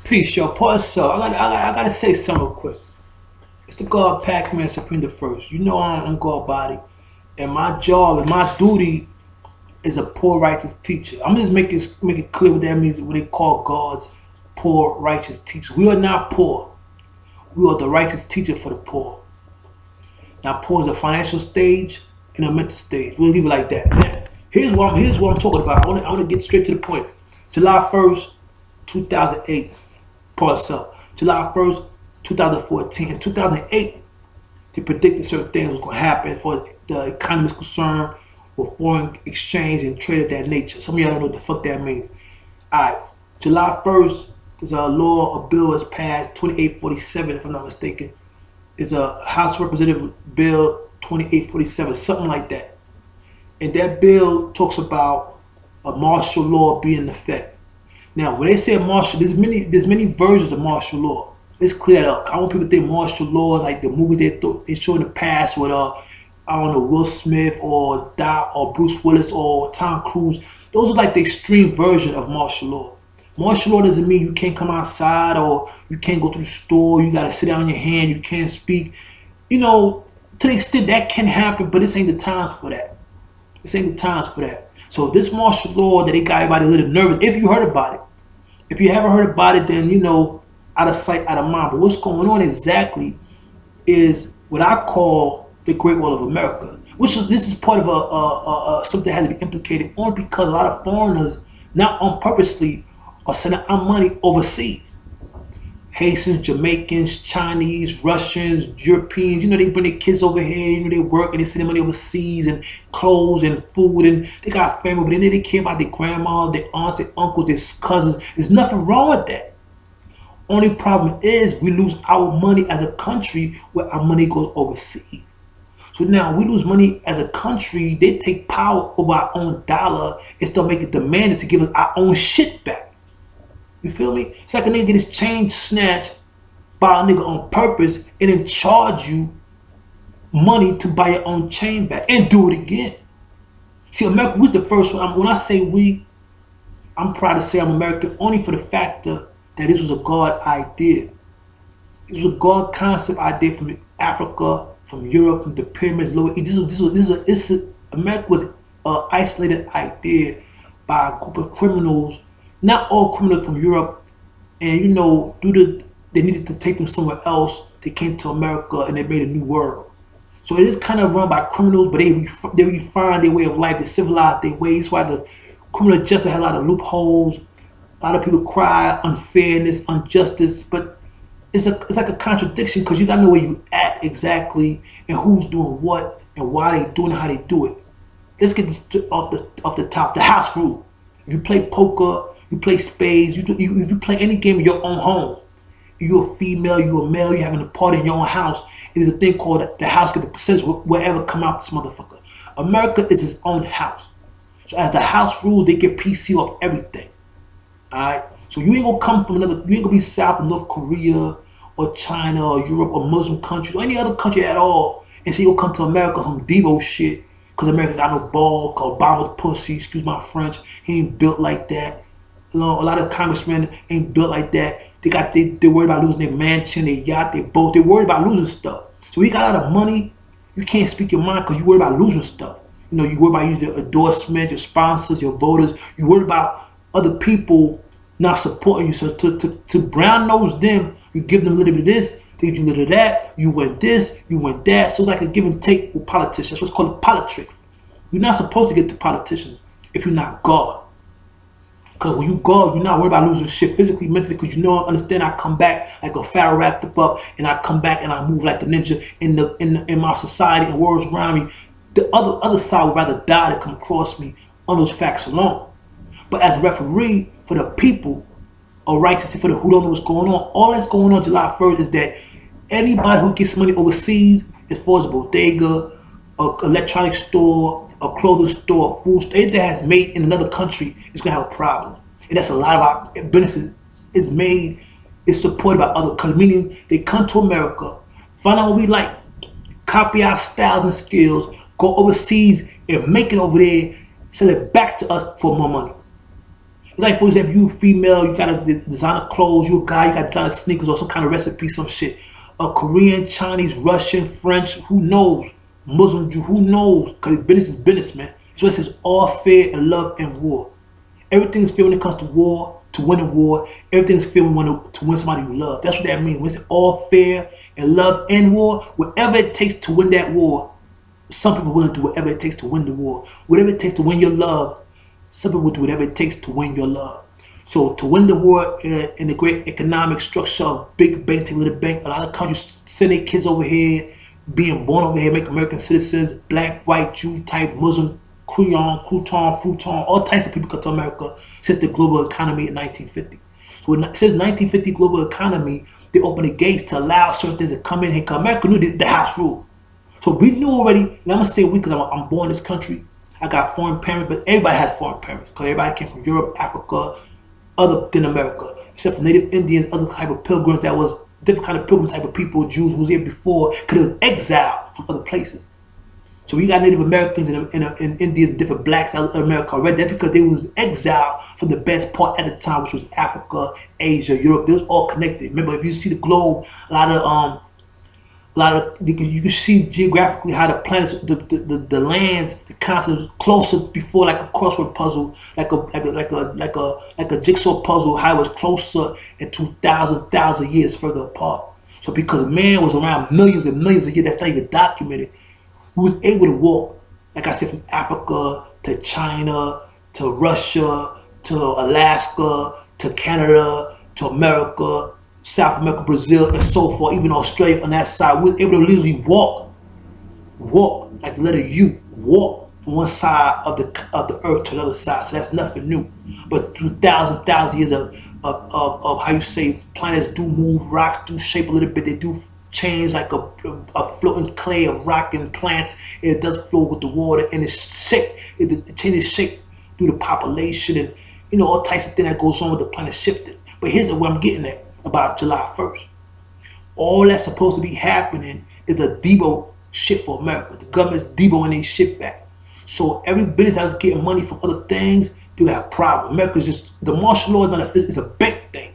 Peace, yo. Pause, so I gotta say something real quick. It's the God PAQ-MAN Supreme the First. You know I'm God body, and my job and my duty is a poor righteous teacher. I'm just make it clear what that means. What they call God's poor righteous teacher. We are not poor. We are the righteous teacher for the poor. Now, poor is a financial stage and a mental stage. We'll leave it like that. Now, here's what I'm talking about. I want to get straight to the point. July 1st, 2008. Pause up. July 1st, 2014. In 2008, they predicted certain things was going to happen for the economy is concerned with foreign exchange and trade of that nature. Some of y'all don't know what the fuck that means. Alright, July 1st, there's a law, a bill is passed, 2847, if I'm not mistaken. It's a House Representative Bill 2847, something like that. And that bill talks about a martial law being in effect. Now, when they say martial, there's many versions of martial law. Let's clear that up. I want people to think martial law like the movie they show in the past with I don't know, Will Smith or Bruce Willis or Tom Cruise. Those are like the extreme version of martial law. Martial law doesn't mean you can't come outside or you can't go to the store. You gotta sit down on your hand. You can't speak. You know, to the extent that can happen, but this ain't the times for that. This ain't the times for that. So this martial law that they got everybody a little nervous. If you heard about it. If you haven't heard about it, then, you know, out of sight, out of mind. But what's going on exactly is what I call the Great Wall of America. This is part of something that has to be implicated only because a lot of foreigners, not on purposely, are sending our money overseas. Haitians, Jamaicans, Chinese, Russians, Europeans, you know, they bring their kids over here, you know, they work and they send their money overseas and clothes and food and they got family, but then they care about their grandma, their aunts, their uncles, their cousins. There's nothing wrong with that. Only problem is we lose our money as a country where our money goes overseas. So now we lose money as a country, they take power over our own dollar and start making demands to give us our own shit back. You feel me? It's like a nigga get his chain snatched by a nigga on purpose and then charge you money to buy your own chain back and do it again. See, America was the first one. When I say we, I'm proud to say I'm American only for the factor that this was a God idea. It was a God concept idea from Africa, from Europe, from the pyramids, Lower East. America was an isolated idea by a group of criminals. Not all criminals from Europe, and you know, they needed to take them somewhere else. They came to America and they made a new world. So it is kind of run by criminals, but they refine their way of life, they civilize their ways. That's why the criminal justice had a lot of loopholes. A lot of people cry unfairness, injustice, but it's like a contradiction because you gotta know where you at exactly and who's doing what and why they doing it, how they do it. Let's get this off the top. The house rule. If you play poker, you play spades, if you play any game in your own home, you're a female, you're a male, you're having a party in your own house, it is a thing called the house get the percentage wherever come out this motherfucker. America is its own house. So as the house rule, they get PC off everything. Alright? So you ain't gonna come from you ain't gonna be South or North Korea or China or Europe or Muslim countries or any other country at all and say you'll come to America some Devo shit because America got no ball, called Obama's pussy, excuse my French. He ain't built like that. You know, a lot of congressmen ain't built like that. They worried about losing their mansion, their yacht, their boat. They worried about losing stuff. So we got a lot of money. You can't speak your mind because you worry about losing stuff. You know, you worry about using your endorsement, your sponsors, your voters. You worry about other people not supporting you. So to brown nose them, you give them a little bit of this, they give you a little of that. You went this, you went that. So it's like a give and take with politicians. That's what's called politics. You're not supposed to get to politicians if you're not God. Because when you go, you're not worried about losing shit physically, mentally, because you know, understand, I come back like a pharaoh wrapped up, and I come back and I move like the ninja in my society and worlds around me. The other side would rather die to come across me on those facts alone. But as a referee for the people, or righteously for the who don't know what's going on, all that's going on July 1st is that anybody who gets money overseas, as far as a bodega, an electronic store, a clothing store, a food store, anything that has made in another country is going to have a problem. And that's a lot of our businesses is supported by other countries, meaning they come to America, find out what we like, copy our styles and skills, go overseas and make it over there, sell it back to us for more money. It's like, for example, you female, you got a designer clothes, you a guy, you got designer sneakers or some kind of recipe, some shit. A Korean, Chinese, Russian, French, who knows? Muslim, Jew, who knows? Because business is business, man. So it says all fair and love and war. Everything is fair when it comes to war, to win a war. Everything is fair to win somebody you love. That's what that means. When it's all fair and love and war, whatever it takes to win that war, some people will do whatever it takes to win the war. Whatever it takes to win your love, some people will do whatever it takes to win your love. So to win the war in the great economic structure of big bank, take little bank, a lot of countries send their kids over here, being born over here, make American citizens, black, white, Jew type, Muslim, Creole, Crouton, Futon, all types of people come to America since the global economy in 1950. So since 1950 global economy, they opened the gates to allow certain things to come in here. Because America knew the house rule. So we knew already, and I'm going to say we because I'm born in this country. I got foreign parents, but everybody has foreign parents. Because everybody came from Europe, Africa, other than America. Except for Native Indians, other type of pilgrims that was different kind of pilgrim type of people, Jews who was here before, because it was exiled from other places. So we got Native Americans and Indians and different blacks out of America already. That's because they was exiled from the best part at the time, which was Africa, Asia, Europe. They was all connected. Remember, if you see the globe, a lot of you can see geographically how the planets, the lands, the continents closer before, like a crossword puzzle, like a jigsaw puzzle. How it was closer in 2,000 years further apart. So because man was around millions and millions of years, that's not even documented. Who was able to walk, like I said, from Africa to China to Russia to Alaska to Canada to America, South America, Brazil, and so forth, even Australia on that side. We were able to literally walk like the letter U, walk from one side of the earth to the other side. So that's nothing new. But through thousand years of how you say planets do move, rocks do shape a little bit, they do change like a floating clay of rock and plants. It does flow with the water, and it's shape. It changes shape due to population and all types of things that goes on with the planet shifting. But here's where I'm getting at about July 1st. All that's supposed to be happening is a Debo shit for America. The government's Deboing their shit back. So every business that's getting money from other things, they have problems. America's just, the martial law is not it's a bank thing.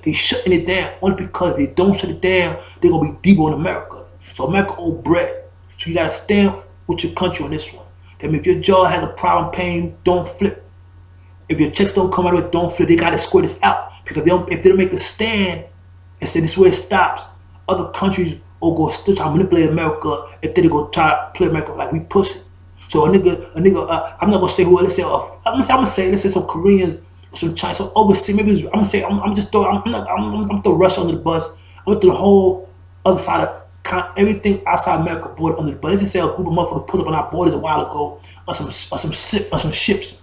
They shutting it down only because if they don't shut it down, they're gonna be Debo in America. So America owe bread. So you gotta stand with your country on this one. That means if your jaw has a problem paying you, don't flip. If your checks don't come out of it, don't flip. They gotta square this out. Because if they don't make a stand and say this is where it stops, other countries will go still try to manipulate America and then they go try to play America like we pussy. So a nigga, I'm not gonna say who. Let's say I'm gonna say let's say some Koreans, some Chinese, some overseas. Maybe I'm gonna say I'm throw Russia under the bus. I'm gonna throw the whole other side of everything outside America border under the bus. Let's just say a group of motherfuckers put up on our borders a while ago on some ships,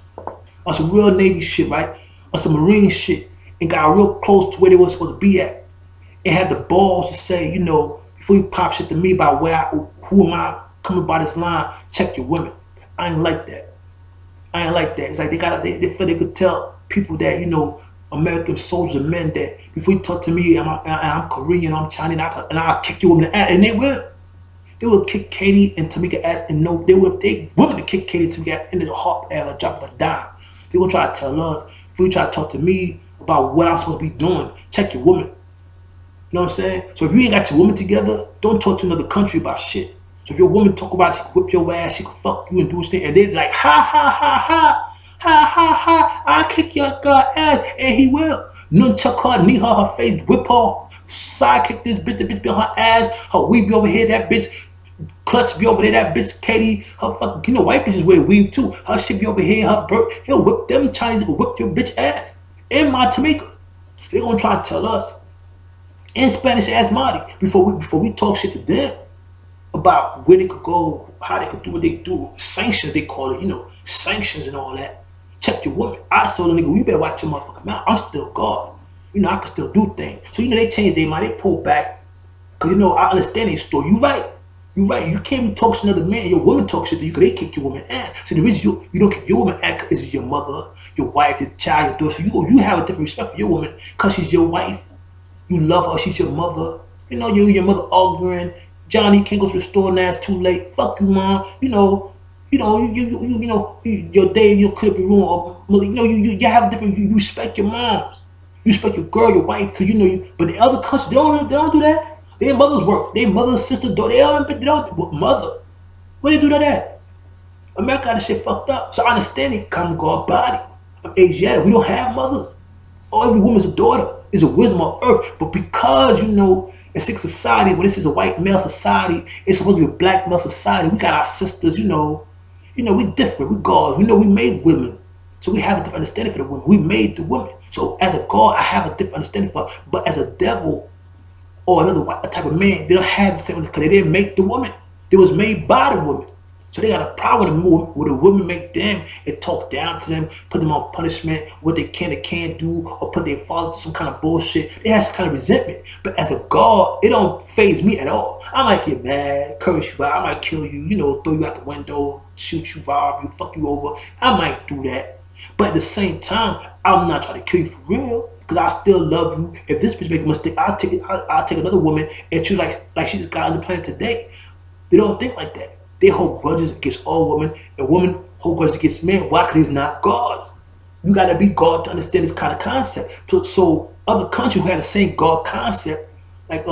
on some real Navy shit, right? On some Marine shit, and got real close to where they were supposed to be at, and had the balls to say, before you pop shit to me about who am I coming by this line, check your women. I ain't like that. It's like they feel they could tell people that, American soldiers and men that before you talk to me, I'm Korean, I'm Chinese, and I'll kick your woman in the ass. And they will. They will kick Katie and Tamika ass, and they women to kick Katie and Tamika ass into the heart and drop of a dime. They gonna try to tell us, before you try to talk to me about what I'm supposed to be doing, check your woman. You know what I'm saying? So if you ain't got your woman together, don't talk to another country about shit. So if your woman talk about it, she can whip your ass, she can fuck you and do this thing, and they're like, ha ha ha ha, ha ha ha, I'll kick your girl ass, and he will. Nunchuck her, knee her face, whip her, side kick this bitch, the bitch be on her ass, her weave be over here, that bitch, clutch be over there, that bitch, Katie, her fucking, white bitches wear weave too, her shit be over here, her bird, he'll whip them Chinese, will whip your bitch ass. In my Tamika. They're gonna try to tell us in Spanish ass Marty before we talk shit to them about where they could go, how they could do what they do, sanctions they call it, sanctions and all that. Check your woman. I told the nigga, you better watch your motherfucking mouth. I'm still God. I can still do things. So they changed their mind, they pulled back. Cause I understand their story. You right. You can't be talking to another man. Your woman talks shit to you because they kick your woman ass. So the reason you don't kick your woman ass because it's your mother, your wife, your child, your daughter. So you have a different respect for your woman because she's your wife. You love her, she's your mother. You and your mother arguing. Johnny can't go to the store now, it's too late. Fuck you, mom. Your day, you'll clip your room, or you have a different. You respect your moms, you respect your girl, your wife, because But the other countries, they don't do that. Their mothers work. Their mother's sister, they don't mother. Where they do that at? America got this shit fucked up. So I understand it come God body. I'm Asiatic. We don't have mothers. Oh, every woman's a daughter. Is a wisdom on earth. But because, in sick society, when this is a white male society, it's supposed to be a black male society. We got our sisters, we different. We gods. We made women. So we have a different understanding for the women. We made the women. So as a god, I have a different understanding for her. But as a devil or another type of man, they don't have the same, because they didn't make the woman. It was made by the woman. So they got a problem with the women make them and talk down to them, put them on punishment, what they can and can't do, or put their father to some kind of bullshit. They have some kind of resentment. But as a god, it don't faze me at all. I might get mad, curse you out, I might kill you, throw you out the window, shoot you, rob you, fuck you over. I might do that. But at the same time, I'm not trying to kill you for real. Because I still love you. If this bitch make a mistake, I'll take another woman and treat like she's the guy on the planet today. They don't think like that. They hold grudges against all women, and women hold grudges against men. Why? Because he's not gods. You got to be God to understand this kind of concept. So other countries who have the same God concept, like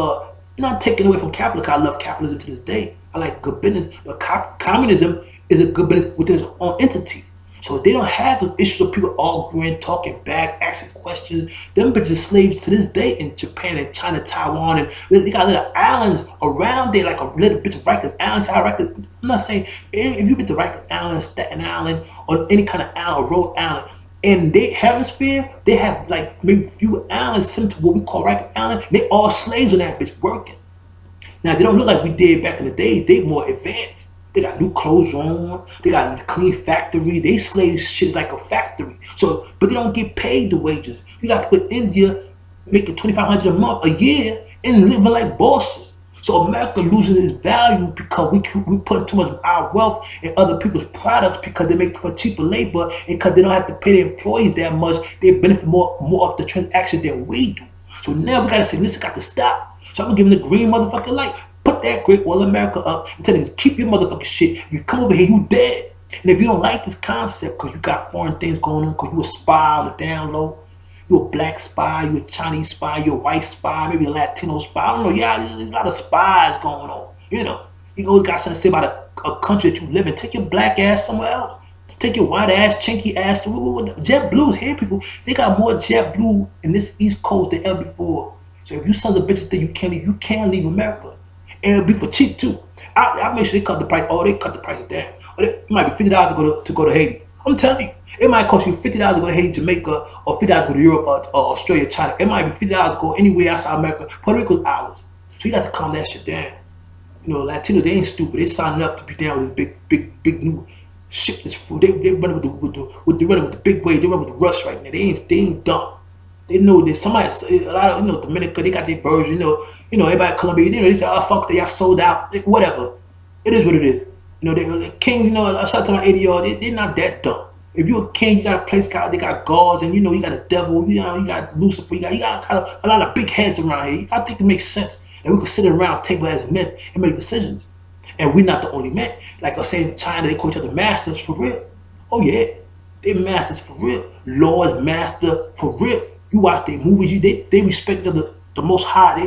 not taking away from capitalism. I love capitalism to this day. I like good business. But communism is a good business within its own entity. So they don't have the issues of people arguing, talking back, asking questions. Them bitches are slaves to this day in Japan and China, Taiwan, and they got little islands around there, like a little bit of Rikers Island. I'm not saying if you been to Rikers Island, Staten Island, or any kind of island, or Rhode Island, in their hemisphere, they have like maybe a few islands similar to what we call Rikers Island. They all slaves on that bitch working. Now they don't look like we did back in the days. They more advanced. They got new clothes on. They got a clean factory. They slave shit is like a factory. So, but they don't get paid the wages. You got to put India making $2,500 a month, a year, and living like bosses. So America losing its value because we put too much of our wealth in other people's products because they make for cheaper labor, and because they don't have to pay their employees that much, they benefit more of the transaction than we do. So now we gotta say, this got to stop. So I'm gonna give them the green motherfucking light. Put that Great Wall of America up and tell them, keep your motherfucking shit. If you come over here, you dead. And if you don't like this concept, because you got foreign things going on, because you a spy on the down low, you a black spy, you a Chinese spy, you a white spy, maybe a Latino spy. I don't know. Yeah, there's a lot of spies going on. You always got something to say about a country that you live in. Take your black ass somewhere else. Take your white ass, chinky ass. JetBlue's here, people. They got more JetBlue in this East Coast than ever before. So if you sons of bitches think you can't leave America. And it'll be for cheap too. I make sure they cut the price. Oh, they cut the price down. Or it might be $50 to go to Haiti. I'm telling you, it might cost you $50 to go to Haiti, Jamaica, or $50 to go to Europe, or Australia, China. It might be $50 to go anywhere outside America. Puerto Rico's ours. So you got to calm that shit down. Latinos, they ain't stupid. They signing up to be down with this big new shit. This food. They running with the big wave. They run with the rush right now. They ain't dumb. They know that somebody, a lot of Dominica, they got their version. Everybody Colombia, they say, oh fuck, y'all sold out. Whatever. It is what it is. The king, I shout to my 80-year-old, they're not that dumb. If you're a king, you got a place called, they got gods, and you got a devil, you got Lucifer, you got kind of a lot of big heads around here. I think it makes sense. And we can sit around a table as men and make decisions. And we're not the only men. Like I say in China, they call each other masters for real. Oh yeah, they masters for real. Lords, master for real. You watch their movies, they respect the Most High.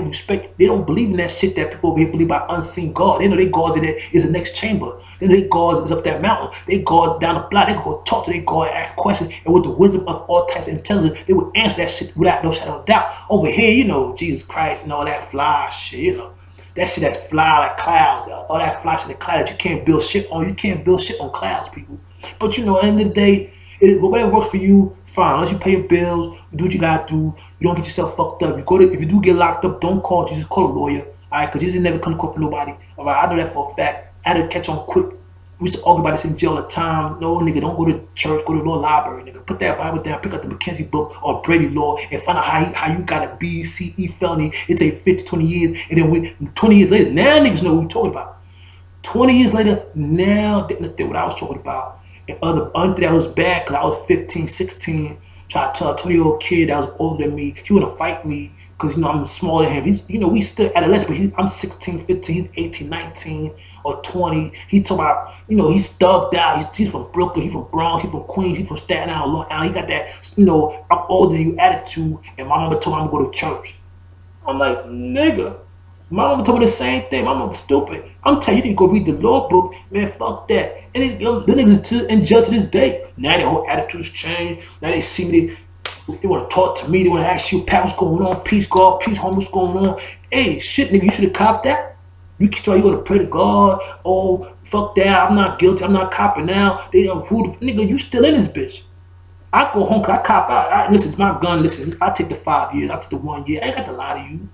They don't believe in that shit that people over here believe by unseen God. They know they gods is the next chamber. They know they gods is up that mountain. They gods down the block. They can go talk to their God, ask questions, and with the wisdom of all types of intelligence, they would answer that shit without no shadow of doubt. Over here, Jesus Christ and all that fly shit, that shit that's fly like clouds, all that fly shit in the clouds that you can't build shit on. You can't build shit on clouds, people. But at the end of the day, whatever works for you, fine. Unless you pay your bills, you do what you gotta do. You don't get yourself fucked up. If you do get locked up, don't call Jesus. Call a lawyer. All right, because Jesus never come to court for nobody. All right, I know that for a fact. I had to catch on quick. We used to argue about this in jail all the time. No, nigga, don't go to church. Go to the law library, nigga. Put that Bible down. Pick up the McKenzie book or Brady Law and find out how you got a B, C, E felony. It take 50, 20 years, and then 20 years later, now niggas know what we talking about. 20 years later, now they understand what I was talking about. And under that was bad because I was 15, 16. Try to tell a 20-year-old kid that was older than me, he want to fight me because, I'm smaller than him. He's, we still adolescent, but I'm 16, 15, he's 18, 19. or 20. He talking about, he's thugged out. He's from Brooklyn, he's from Bronx, he's from Queens, he's from Staten Island, Long Island. He got that, I'm older than you attitude, and my mama told me I'm gonna go to church. I'm like, nigga. My mama told me the same thing. My mama stupid. I'm telling you, you need to go read the law book, man. Fuck that. And the niggas in jail to this day. Now their whole attitudes change. Now they see me, they want to talk to me. They want to ask you, Pat, what's going on? Peace, God, peace, home, what's going on? Hey, shit, nigga, you should have copped that. You keep you gonna pray to God. Oh, fuck that. I'm not guilty. I'm not copping now. They don't nigga, you still in this bitch. I go home because I cop out. Listen, it's my gun. Listen, I take the 5 years. I take the 1 year. I ain't got to lie to you.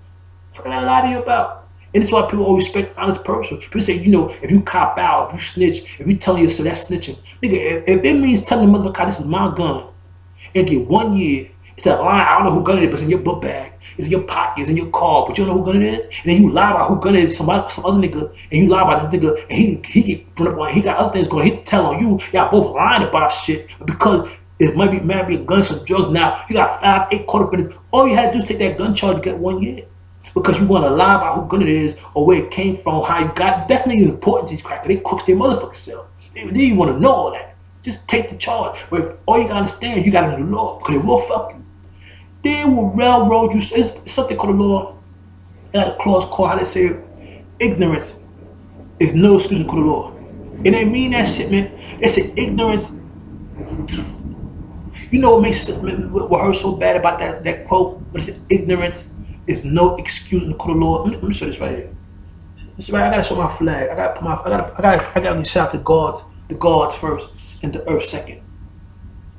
What I gotta lie to you about? And that's why people always respect honest person. People say, if you cop out, if you snitch, if you telling yourself that's snitching. Nigga, if it means telling the motherfucker this is my gun and get 1 year, it's a lie. I don't know who gun it is, but it's in your book bag. It's in your pocket. It's in your car, but you don't know who gun it is. And then you lie about who gun it is, some other nigga, and you lie about this nigga, and he get put up on. He got other things going. He tell on you. Y'all both lying about shit because it might be a gun, some drugs. Now you got 5, 8 quarter minutes. All you had to do is take that gun charge to get 1 year. Because you want to lie about who gun it is or where it came from, how you got it. That's not even important to these crackers. They cooks their motherfucking self. They even want to know all that. Just take the charge. But all you got to understand is you got to know the law because it will fuck you. They will railroad you. It's something called the law. It got a clause called, how they say it, ignorance is no excuse for the law. And they mean that shit, man. They say ignorance. You know what makes what hurts so bad about that quote? But it's ignorance is no excuse in the court of law. Let me show this right here. This right, I gotta show my flag. I gotta shout the gods first, and the earth second.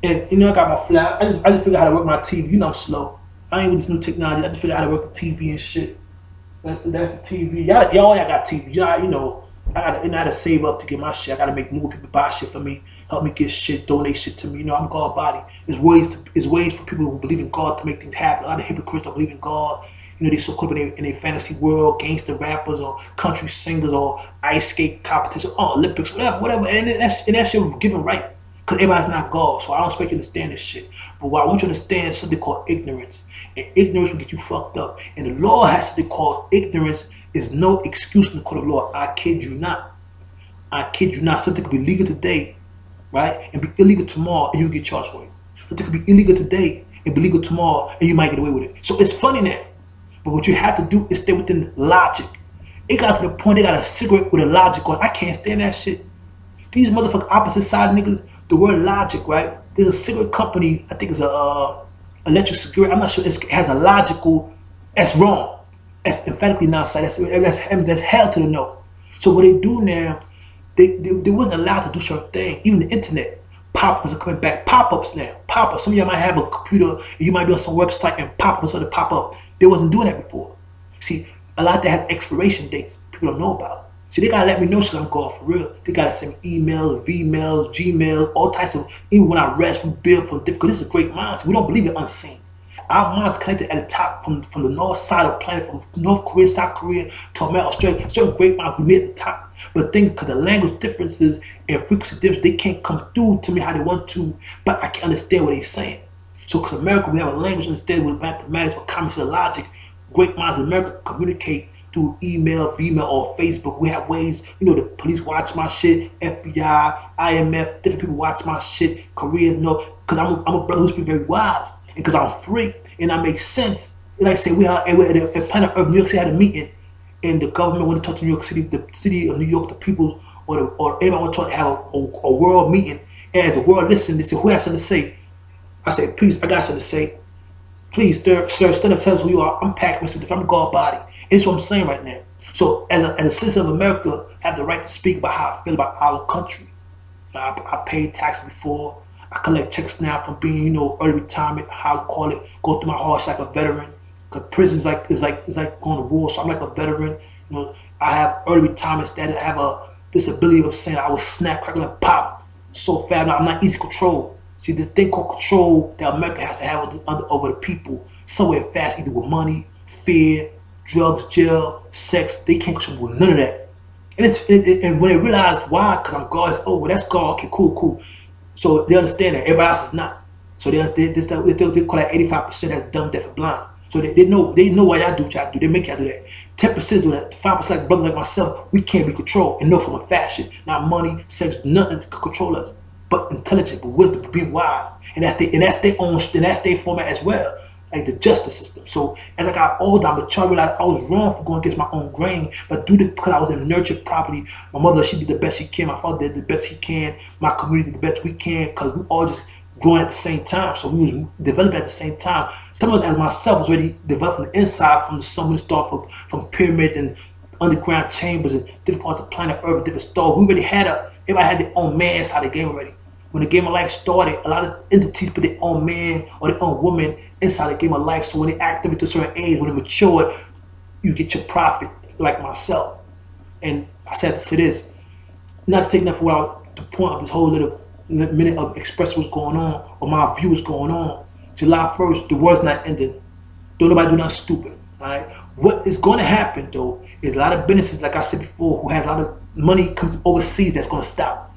And I got my flag. I just figure out how to work my TV. I'm slow. I ain't with this new technology. I just figure out how to work the TV and shit. That's the TV. Y'all got TV. I gotta save up to get my shit. I gotta make more people buy shit for me, help me get shit, donate shit to me. I'm God body. There's ways for people who believe in God to make things happen. A lot of hypocrites don't believe in God. They so caught up in a fantasy world, gangster rappers or country singers or ice skate competition, Olympics, whatever. And that shit was given right. Because everybody's not God. So I don't expect you to understand this shit. But what I want you to understand is something called ignorance. And ignorance will get you fucked up. And the law has something called ignorance is no excuse in the court of law. I kid you not. I kid you not. Something could be legal today, right? And be illegal tomorrow and you get charged for it. Something could be illegal today and be legal tomorrow and you might get away with it. So it's funny now. But what you have to do is stay within logic. It got to the point they got a cigarette with a logic on. I can't stand that shit. These motherfucking opposite side niggas, the word logic, right? There's a cigarette company, I think it's a electric cigarette. I'm not sure it has a logical, that's wrong. That's emphatically not side. That's hell to the no. So what they do now, they wasn't allowed to do certain things. Even the internet, pop-ups are coming back. Pop-ups now. Pop-ups. Some of y'all might have a computer and you might be on some website and pop-ups sort of pop up. They wasn't doing that before. See, a lot that have expiration dates people don't know about. See, they gotta let me know so I'm going for real. They gotta send me emails, Vmails, Gmail, all types of. Even when I rest, we build for different. Because this is a great minds. We don't believe in unseen. Our minds connected at the top from the north side of the planet, from North Korea, South Korea to America, Australia. Certain great minds we meet at the top. But think because the language differences and frequency differences, they can't come through to me how they want to. But I can understand what they're saying. So, because America, we have a language instead with mathematics, with common sense, logic. Great minds in America communicate through email, Vmail, or Facebook. We have ways, the police watch my shit, FBI, IMF, different people watch my shit, Korea, because I'm a brother who's been very wise, and because I'm free, and I make sense. And like I say, we're at Planet Earth, New York City had a meeting, and the government wanted to talk to New York City, the city of New York, the people, or everybody want to talk, have a world meeting, and as the world listened, they said, who has something to say? I said, please, I got something to say. Please, sir, stand up, tell us who you are. I'm PAQ-MAN, I'm God body. It's what I'm saying right now. So, as a citizen of America, I have the right to speak about how I feel about our country. I paid taxes before. I collect checks now from being, early retirement, how I call it. Go through my hardship like a veteran. Because prison is like going to war, so I'm like a veteran. I have early retirement status. I have a disability of saying I was snap, crackle, and pop so fast. Now I'm not easy control. See, this thing called control that America has to have over the people somewhere fast, either with money, fear, drugs, jail, sex. They can't control with none of that. And when they realize why, because I'm God, it's, oh, well, that's God, okay, cool. So they understand that everybody else is not. So they call that 85% that's dumb, deaf, and blind. So they know why y'all do what y'all do. They make y'all do that. 10% of that, 5% like brothers like myself, we can't be controlled in no form of fashion. Not money, sex, nothing can control us. But intelligent, but wisdom, but being wise. And that's their format as well. Like the justice system. So as I got older, I matured, I realized I was wrong for going against my own grain, but because I was nurtured properly. My mother, she did the best she can. My father did the best he can. My community did the best we can, because we all just growing at the same time. So we was developing at the same time. Some of us, as myself, was already developing the inside from the sun. We start from pyramids and underground chambers and different parts of planet Earth, different stars. We already everybody had their own man inside the game already. When the game of life started, a lot of entities put their own man or their own woman inside the game of life. So when they activate to a certain age, when they matured, you get your profit, like myself. And I said to say this, not to take nothing away the point of this whole little minute of expressing what's going on, or my view is going on. July 1st, the world's not ending. Don't nobody do nothing stupid. Alright? What is going to happen though is a lot of businesses, like I said before, who has a lot of money come overseas, that's going to stop.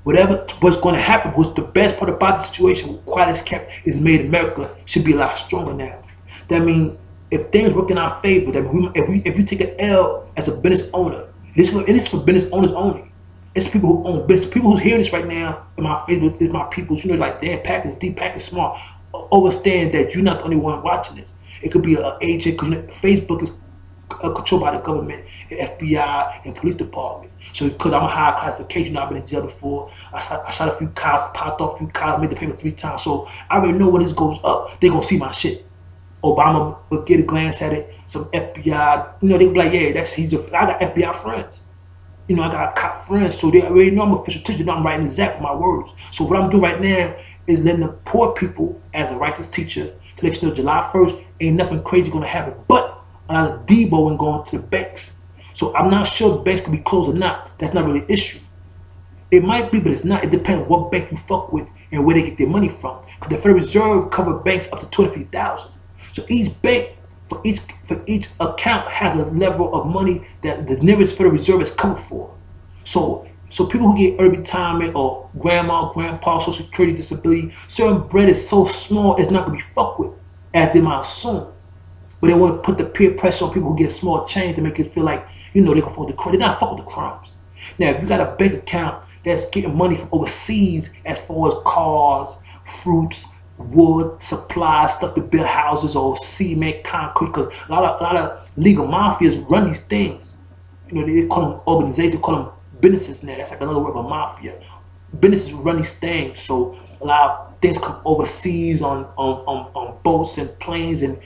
What's going to happen, what's the best part about the situation, quiet as kept, is made in America should be a lot stronger now. That means if things work in our favor, that if we take an L as a business owner, it's for business owners only. It's people who own business. People who's hearing this right now in my Facebook is my people. You know, like Dan Pack is deep, Pack is smart. Understand that you're not the only one watching this. It could be an agent. Facebook is controlled by the government, the FBI, and police department. So because I'm a high classification, I've been in jail before. I shot a few cows, popped off a few cows, made the payment 3 times. So I already know when this goes up, they're gonna see my shit. Obama will get a glance at it. Some FBI, you know, they be like, yeah, I got FBI friends. You know, I got cop friends, so they already know I'm an official teacher. Know I'm writing exact my words. So what I'm doing right now is letting the poor people, as a righteous teacher, to let you know July 1st ain't nothing crazy gonna happen. But a lot of Debo and going to the banks. So I'm not sure banks can be closed or not. That's not really an issue. It might be, but it's not. It depends on what bank you fuck with and where they get their money from. Because the Federal Reserve covers banks up to 250,000. So each bank, for each account, has a level of money that the nearest Federal Reserve is covered for. So people who get early retirement or grandma, grandpa, Social Security, disability, certain bread is so small it's not gonna be fucked with, as they might assume. But they want to put the peer pressure on people who get small change to make it feel like, you know, they can afford the crime. They're not fucking with the crimes. Now, if you got a bank account that's getting money from overseas, as far as cars, fruits, wood, supplies, stuff to build houses or cement, concrete, because a lot of legal mafias run these things. You know, they call them organizations, they call them businesses now. That's like another word for mafia. Businesses run these things, so a lot of things come overseas on boats and planes and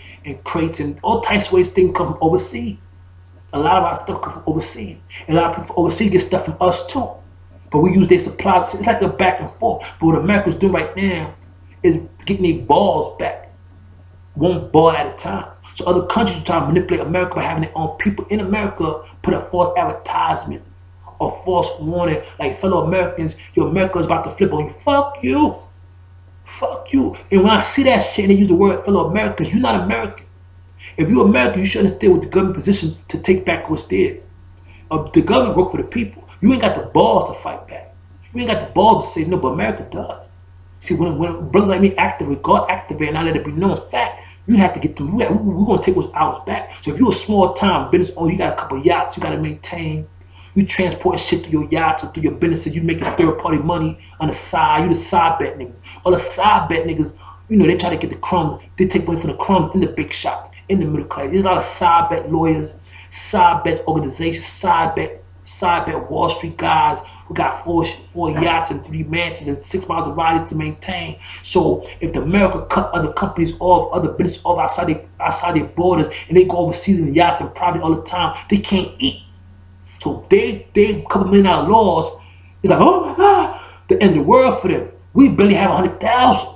crates and all types of ways things come from overseas. A lot of our stuff comes from overseas. And a lot of people from overseas get stuff from us too. But we use their supplies. It's like a back and forth. But what America's doing right now is getting their balls back, one ball at a time. So other countries are trying to manipulate America by having their own people in America put a false advertisement or false warning, like fellow Americans, your America is about to flip on you. Fuck you. Fuck you. And when I see that shit and they use the word fellow Americans, you're not American. If you're American, you should understand what the government position to take back what's theirs. The government work for the people. You ain't got the balls to fight back. You ain't got the balls to say no, but America does. See, when brothers like me activate, God activate, and I let it be known fact, you have to get them. We're going to take what's ours back. So if you're a small time business owner, you got a couple of yachts, you got to maintain. You transport shit through your yachts or through your businesses. You making third-party money on the side. You the side bet niggas. All the side bet niggas, you know, they try to get the crumbs. They take money from the crumbs in the big shop, in the middle class. There's a lot of side bet lawyers, side bet organizations, side bet Wall Street guys who got four yachts and 3 mansions and 6 miles of riders to maintain. So if the America cut other companies off, other businesses off outside their borders, and they go overseas in yachts and private all the time, they can't eat. So they couple $1 million laws. It's like, oh my God, the end of the world for them. We barely have 100,000.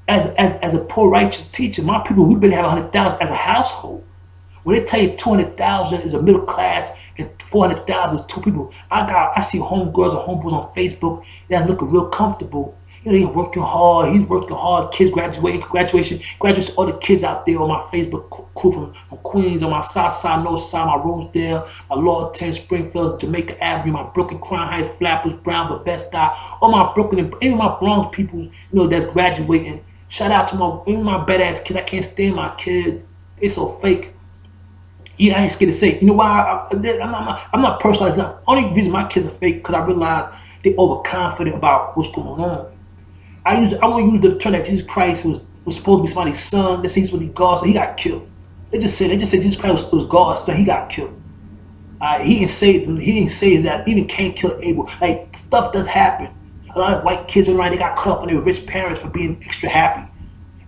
As a poor righteous teacher, my people, we barely have 100,000 as a household. When they tell you 200,000 is a middle class and 400,000 is 2 people, I see homegirls and homeboys on Facebook that looking real comfortable. You know, they're working hard. He's working hard. Kids graduation. All the kids out there on my Facebook crew from Queens, on my south side, north side, my Rosedale, my Lower 10, Springfield, Jamaica Avenue, my Brooklyn, Crown Heights, Flappers, Brownville, Bed-Stuy, all my Brooklyn and even my Bronx people, you know, that's graduating. Shout out to even my badass kids. I can't stand my kids. They so fake. Yeah, I ain't scared to say. You know why? I'm not personalized. Now, only reason my kids are fake because I realize they overconfident about what's going on. I want to use the term that Jesus Christ was supposed to be somebody's son. They say he's really God's son. He got killed. They just said Jesus Christ was God's son. He got killed. He didn't say them. He didn't say that. Even Cain killed Abel. Like stuff does happen. A lot of white kids around, they got caught up on their rich parents for being extra happy,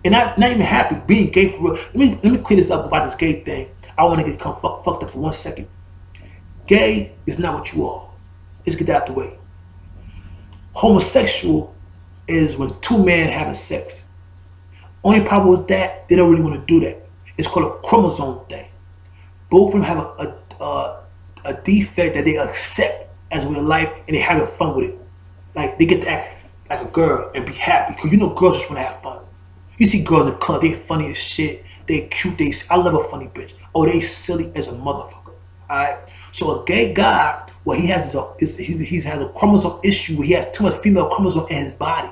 and not even happy, being gay for real. Let me clear this up about this gay thing. I want to get fucked up for 1 second. Gay is not what you are. Let's get that out the way. Homosexual is when two men having sex. Only problem with that, they don't really want to do that. It's called a chromosome thing. Both of them have a defect that they accept as real life, and they having fun with it. Like they get to act like a girl and be happy, because you know girls just want to have fun. You see girls in the club, they funny as shit, they cute, I love a funny bitch. Oh, they silly as a motherfucker. Alright? So a gay guy, what he has he has a chromosome issue where he has too much female chromosome in his body.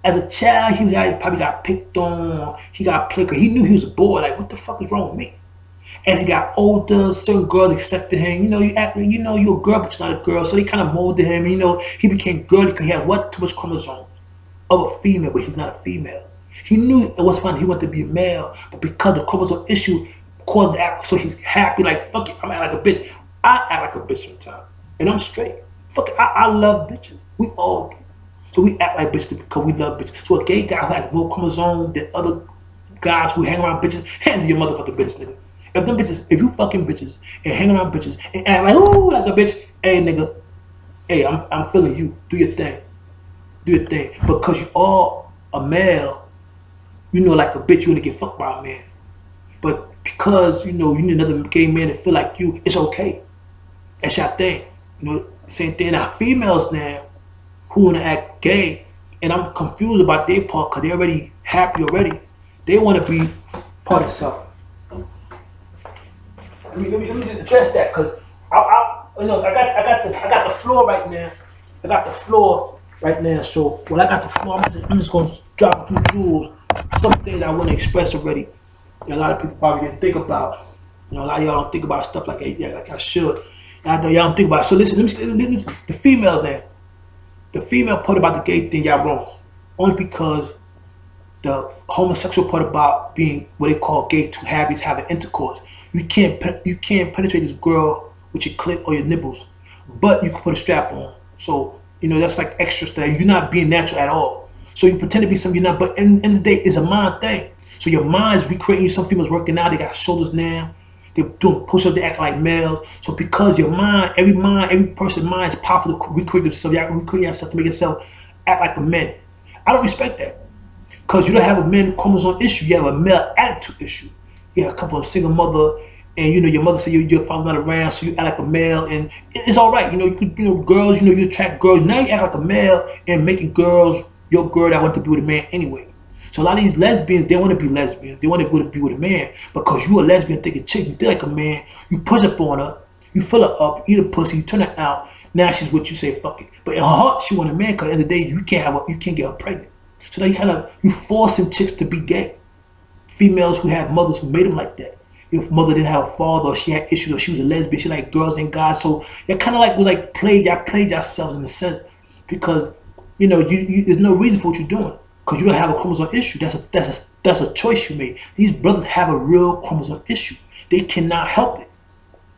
As a child, he probably got picked on, he got played, because he knew he was a boy, like what the fuck is wrong with me? As he got older, certain girls accepted him. You know, you're a girl, but you're not a girl. So they kind of molded him. You know, he became girly because he had too much chromosomes of a female, but he's not a female. He knew at one point he wanted to be a male, but because the chromosome issue caused the act, so he's happy, like, fuck it, I'm acting like a bitch. I act like a bitch sometimes, and I'm straight. Fuck it, I love bitches. We all do. So we act like bitches because we love bitches. So a gay guy who has more chromosomes than other guys who hang around bitches, handle your motherfucking business, nigga. If you fucking bitches and hang around bitches and act like, ooh, like a bitch, hey nigga, hey, I'm feeling you. Do your thing. Do your thing. Because you are a male, you know, like a bitch, you want to get fucked by a man. But because, you know, you need another gay man to feel like you, it's okay. That's your thing. You know, same thing. Now, females now who want to act gay, and I'm confused about their part because they're already happy already. They want to be part of something. Let me just address that, because I got the floor right now. I got the floor right now. So when I got the floor, I'm just gonna drop a few jewels, some things I want to express already that a lot of people probably didn't think about. You know, a lot of y'all don't think about stuff like I should. And I know y'all don't think about it. So listen, let me the female there. The female part about the gay thing, y'all wrong. Only because the homosexual part about being what they call gay, two habits, having intercourse. You can't penetrate this girl with your clit or your nipples, but you can put a strap on. So, you know, that's like extra stuff. You're not being natural at all. So you pretend to be something you're not, but in the end of the day, it's a mind thing. So your mind's recreating you. Some females working out, they got shoulders now. They're doing push-ups, they act like males. So because your mind, every person's mind is powerful to recreate themselves. You have to recreate yourself to make yourself act like a man. I don't respect that. Because you don't have a man chromosome issue, you have a male attitude issue. You come from a single mother, and you know your mother said your father's not around, so you act like a male, and it's all right. You know, girls. You know, you attract girls. Now you act like a male and making girls your girl that want to be with a man anyway. So a lot of these lesbians, they want to be lesbians. They want to go to be with a man because you a lesbian thinking chick. You think like a man. You push up on her. You fill her up. Eat a pussy. You turn her out. Now she's what you say. Fuck it. But in her heart, she want a man. Because at the end of the day, you can't get her pregnant. So now you forcing chicks to be gay. Females who have mothers who made them like that. If mother didn't have a father, or she had issues, or she was a lesbian, she like girls and guys. So you're kind of like played yourselves in a sense, because you know there's no reason for what you're doing, because you don't have a chromosome issue. That's a choice you made. These brothers have a real chromosome issue. They cannot help it.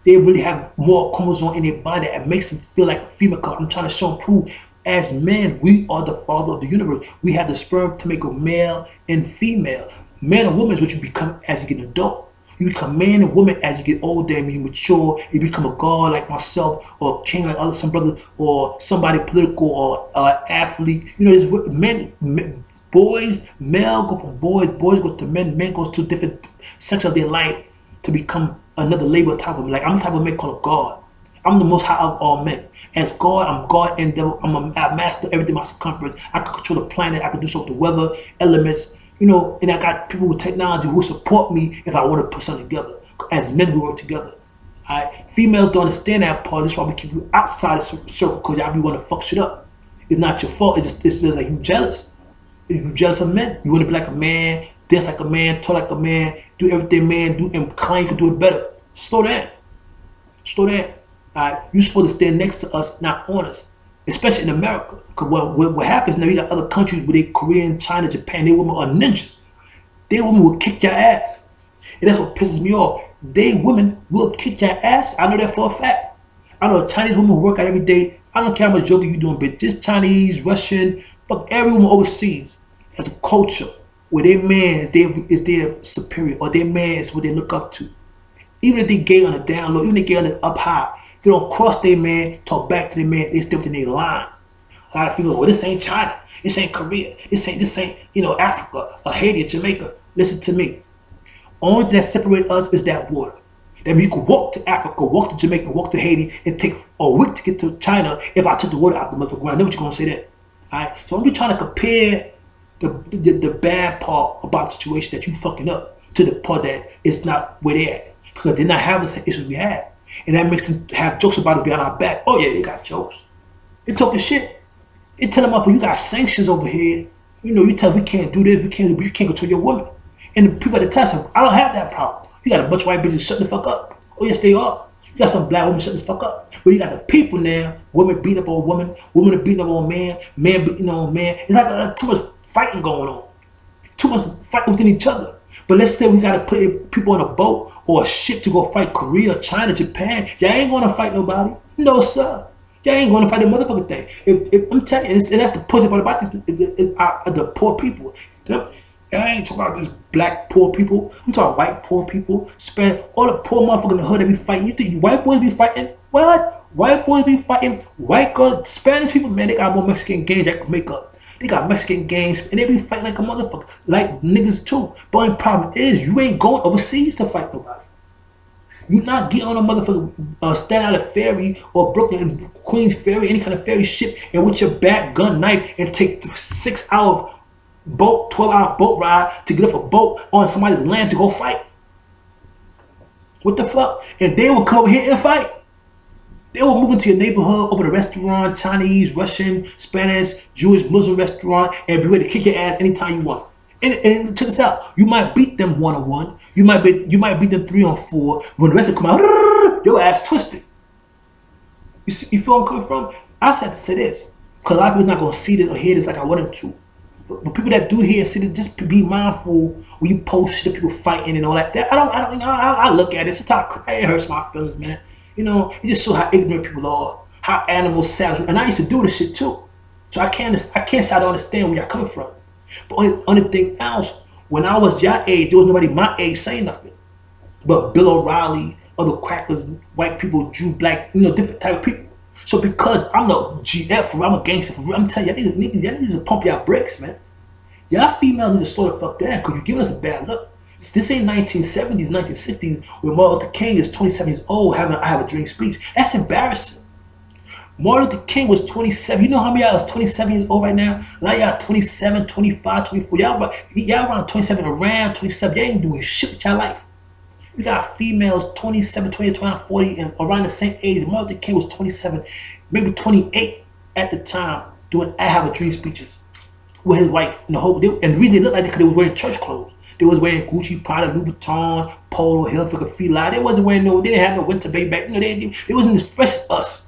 They really have more chromosome in their body that makes them feel like a female. I'm trying to show and prove, as men, we are the father of the universe. We have the sperm to make a male and female. Man and woman is what you become as you get an adult. You become man and woman as you get older and you mature. You become a god like myself, or a king like some brothers, or somebody political, or athlete. You know, there's boys, male go from boys go to men goes to different sections of their life to become another label type of, like I'm the type of man called a god. I'm the most high of all men. As God, I'm God and devil. I'm a master of everything, my circumference. I can control the planet. I can do something with the weather, elements. You know, and I got people with technology who support me if I want to put something together. As men, we work together. Alright? Females don't understand that part. That's why we keep you outside the circle, because y'all be want to fuck shit up. It's not your fault. It's just like you jealous. You jealous of men. You want to be like a man, dance like a man, talk like a man, do everything man do, and claim you can do it better. Slow down. Slow down. All right? You're supposed to stand next to us, not on us. Especially in America. Because what happens now, you got other countries where they, Korea, China, Japan, they women are ninjas. They women will kick your ass. And that's what pisses me off. They women will kick your ass. I know that for a fact. I know Chinese women who work out every day. I don't care how much yoga you doing, but just Chinese, Russian, fuck every woman overseas has a culture where their man is their superior, or their man is what they look up to. Even if they gay on the down low, even if they gay on the up high, they don't cross their man, talk back to their man, they stay within their line. A lot of people go, well, this ain't China, this ain't Korea, this ain't, Africa, or Haiti, or Jamaica. Listen to me. Only thing that separates us is that water. That means you could walk to Africa, walk to Jamaica, walk to Haiti, and take a week to get to China if I took the water out the motherfucking ground. I know what you're gonna say that. Alright? So I'm just trying to compare the bad part about the situation that you fucking up to the part that it's not where they're at. Because they're not having the same issues we have. And that makes them have jokes about it behind our back. Oh yeah, they got jokes. They talking shit. They tell them, you got sanctions over here. You tell them we can't do this, we can't control your woman. And the people at the test, I don't have that problem. You got a bunch of white bitches shutting the fuck up. Oh yes, they are. You got some black women shutting the fuck up. But you got the people now, women beating up on women, women are beating up on man, man beating on man. It's like too much fighting going on. Too much fighting within each other. But let's say we got to put people on a boat or a ship to go fight Korea, China, Japan. Y'all ain't going to fight nobody. No, sir. Y'all ain't going to fight the motherfucking thing. If I'm telling you, and that's the pussy part about this, is the poor people. I ain't talking about just black poor people. I'm talking white poor people. Spend all the poor motherfuckers in the hood that be fighting. You think white boys be fighting? What? White boys be fighting? White girls, Spanish people, man, they got more Mexican gangs that can make up. They got Mexican gangs and they be fighting like a motherfucker. Like niggas too. But the only problem is you ain't going overseas to fight nobody. You're not getting on a motherfucker Staten Island ferry or Brooklyn Queens ferry, any kind of ferry ship, and with your back gun knife and take 6 hour boat, 12-hour boat ride to get off a boat on somebody's land to go fight. What the fuck? And they will come over here and fight. They will move into your neighborhood, open a restaurant, Chinese, Russian, Spanish, Jewish, Muslim restaurant, and be ready to kick your ass anytime you want. And check this out. You might beat them 1-on-1. You might beat them 3-on-4. When the rest of them come out, your ass twisted. You feel where I'm coming from? I just have to say this, because a lot of people are not gonna see this or hear this like I want them to. But people that do hear and see this, just be mindful when you post shit, people fighting and all that. I look at it. Sometimes it hurts my feelings, man. It just shows how ignorant people are, how animals savage. And I used to do this shit too, so I can't say I don't understand where y'all coming from. But only thing else, when I was your age, there was nobody my age saying nothing. But Bill O'Reilly, other crackers, white people, Jew, black, different type of people. So because I'm the GF for real, I'm a gangster for real, I'm telling y'all niggas to pump y'all brakes, man. Y'all females need to slow the fuck down because you're giving us a bad look. This ain't 1970s, 1960s where Martin Luther King is 27 years old having I have a dream speech. That's embarrassing. Martin Luther King was 27. You know how many of y'all is 27 years old right now? A lot of y'all 27, 25, 24. Y'all around 27, around 27. Y'all ain't doing shit with y'all life. We got females 27, 28, 29, 40, and around the same age. Martin Luther King was 27, maybe 28 at the time doing I have a dream speeches with his wife. And the reason they looked like that because they was wearing church clothes. They was wearing Gucci, Prada, Louis Vuitton, Polo, Hilfiger, Fila. They wasn't wearing they didn't have no winter baby back. They wasn't as fresh as us.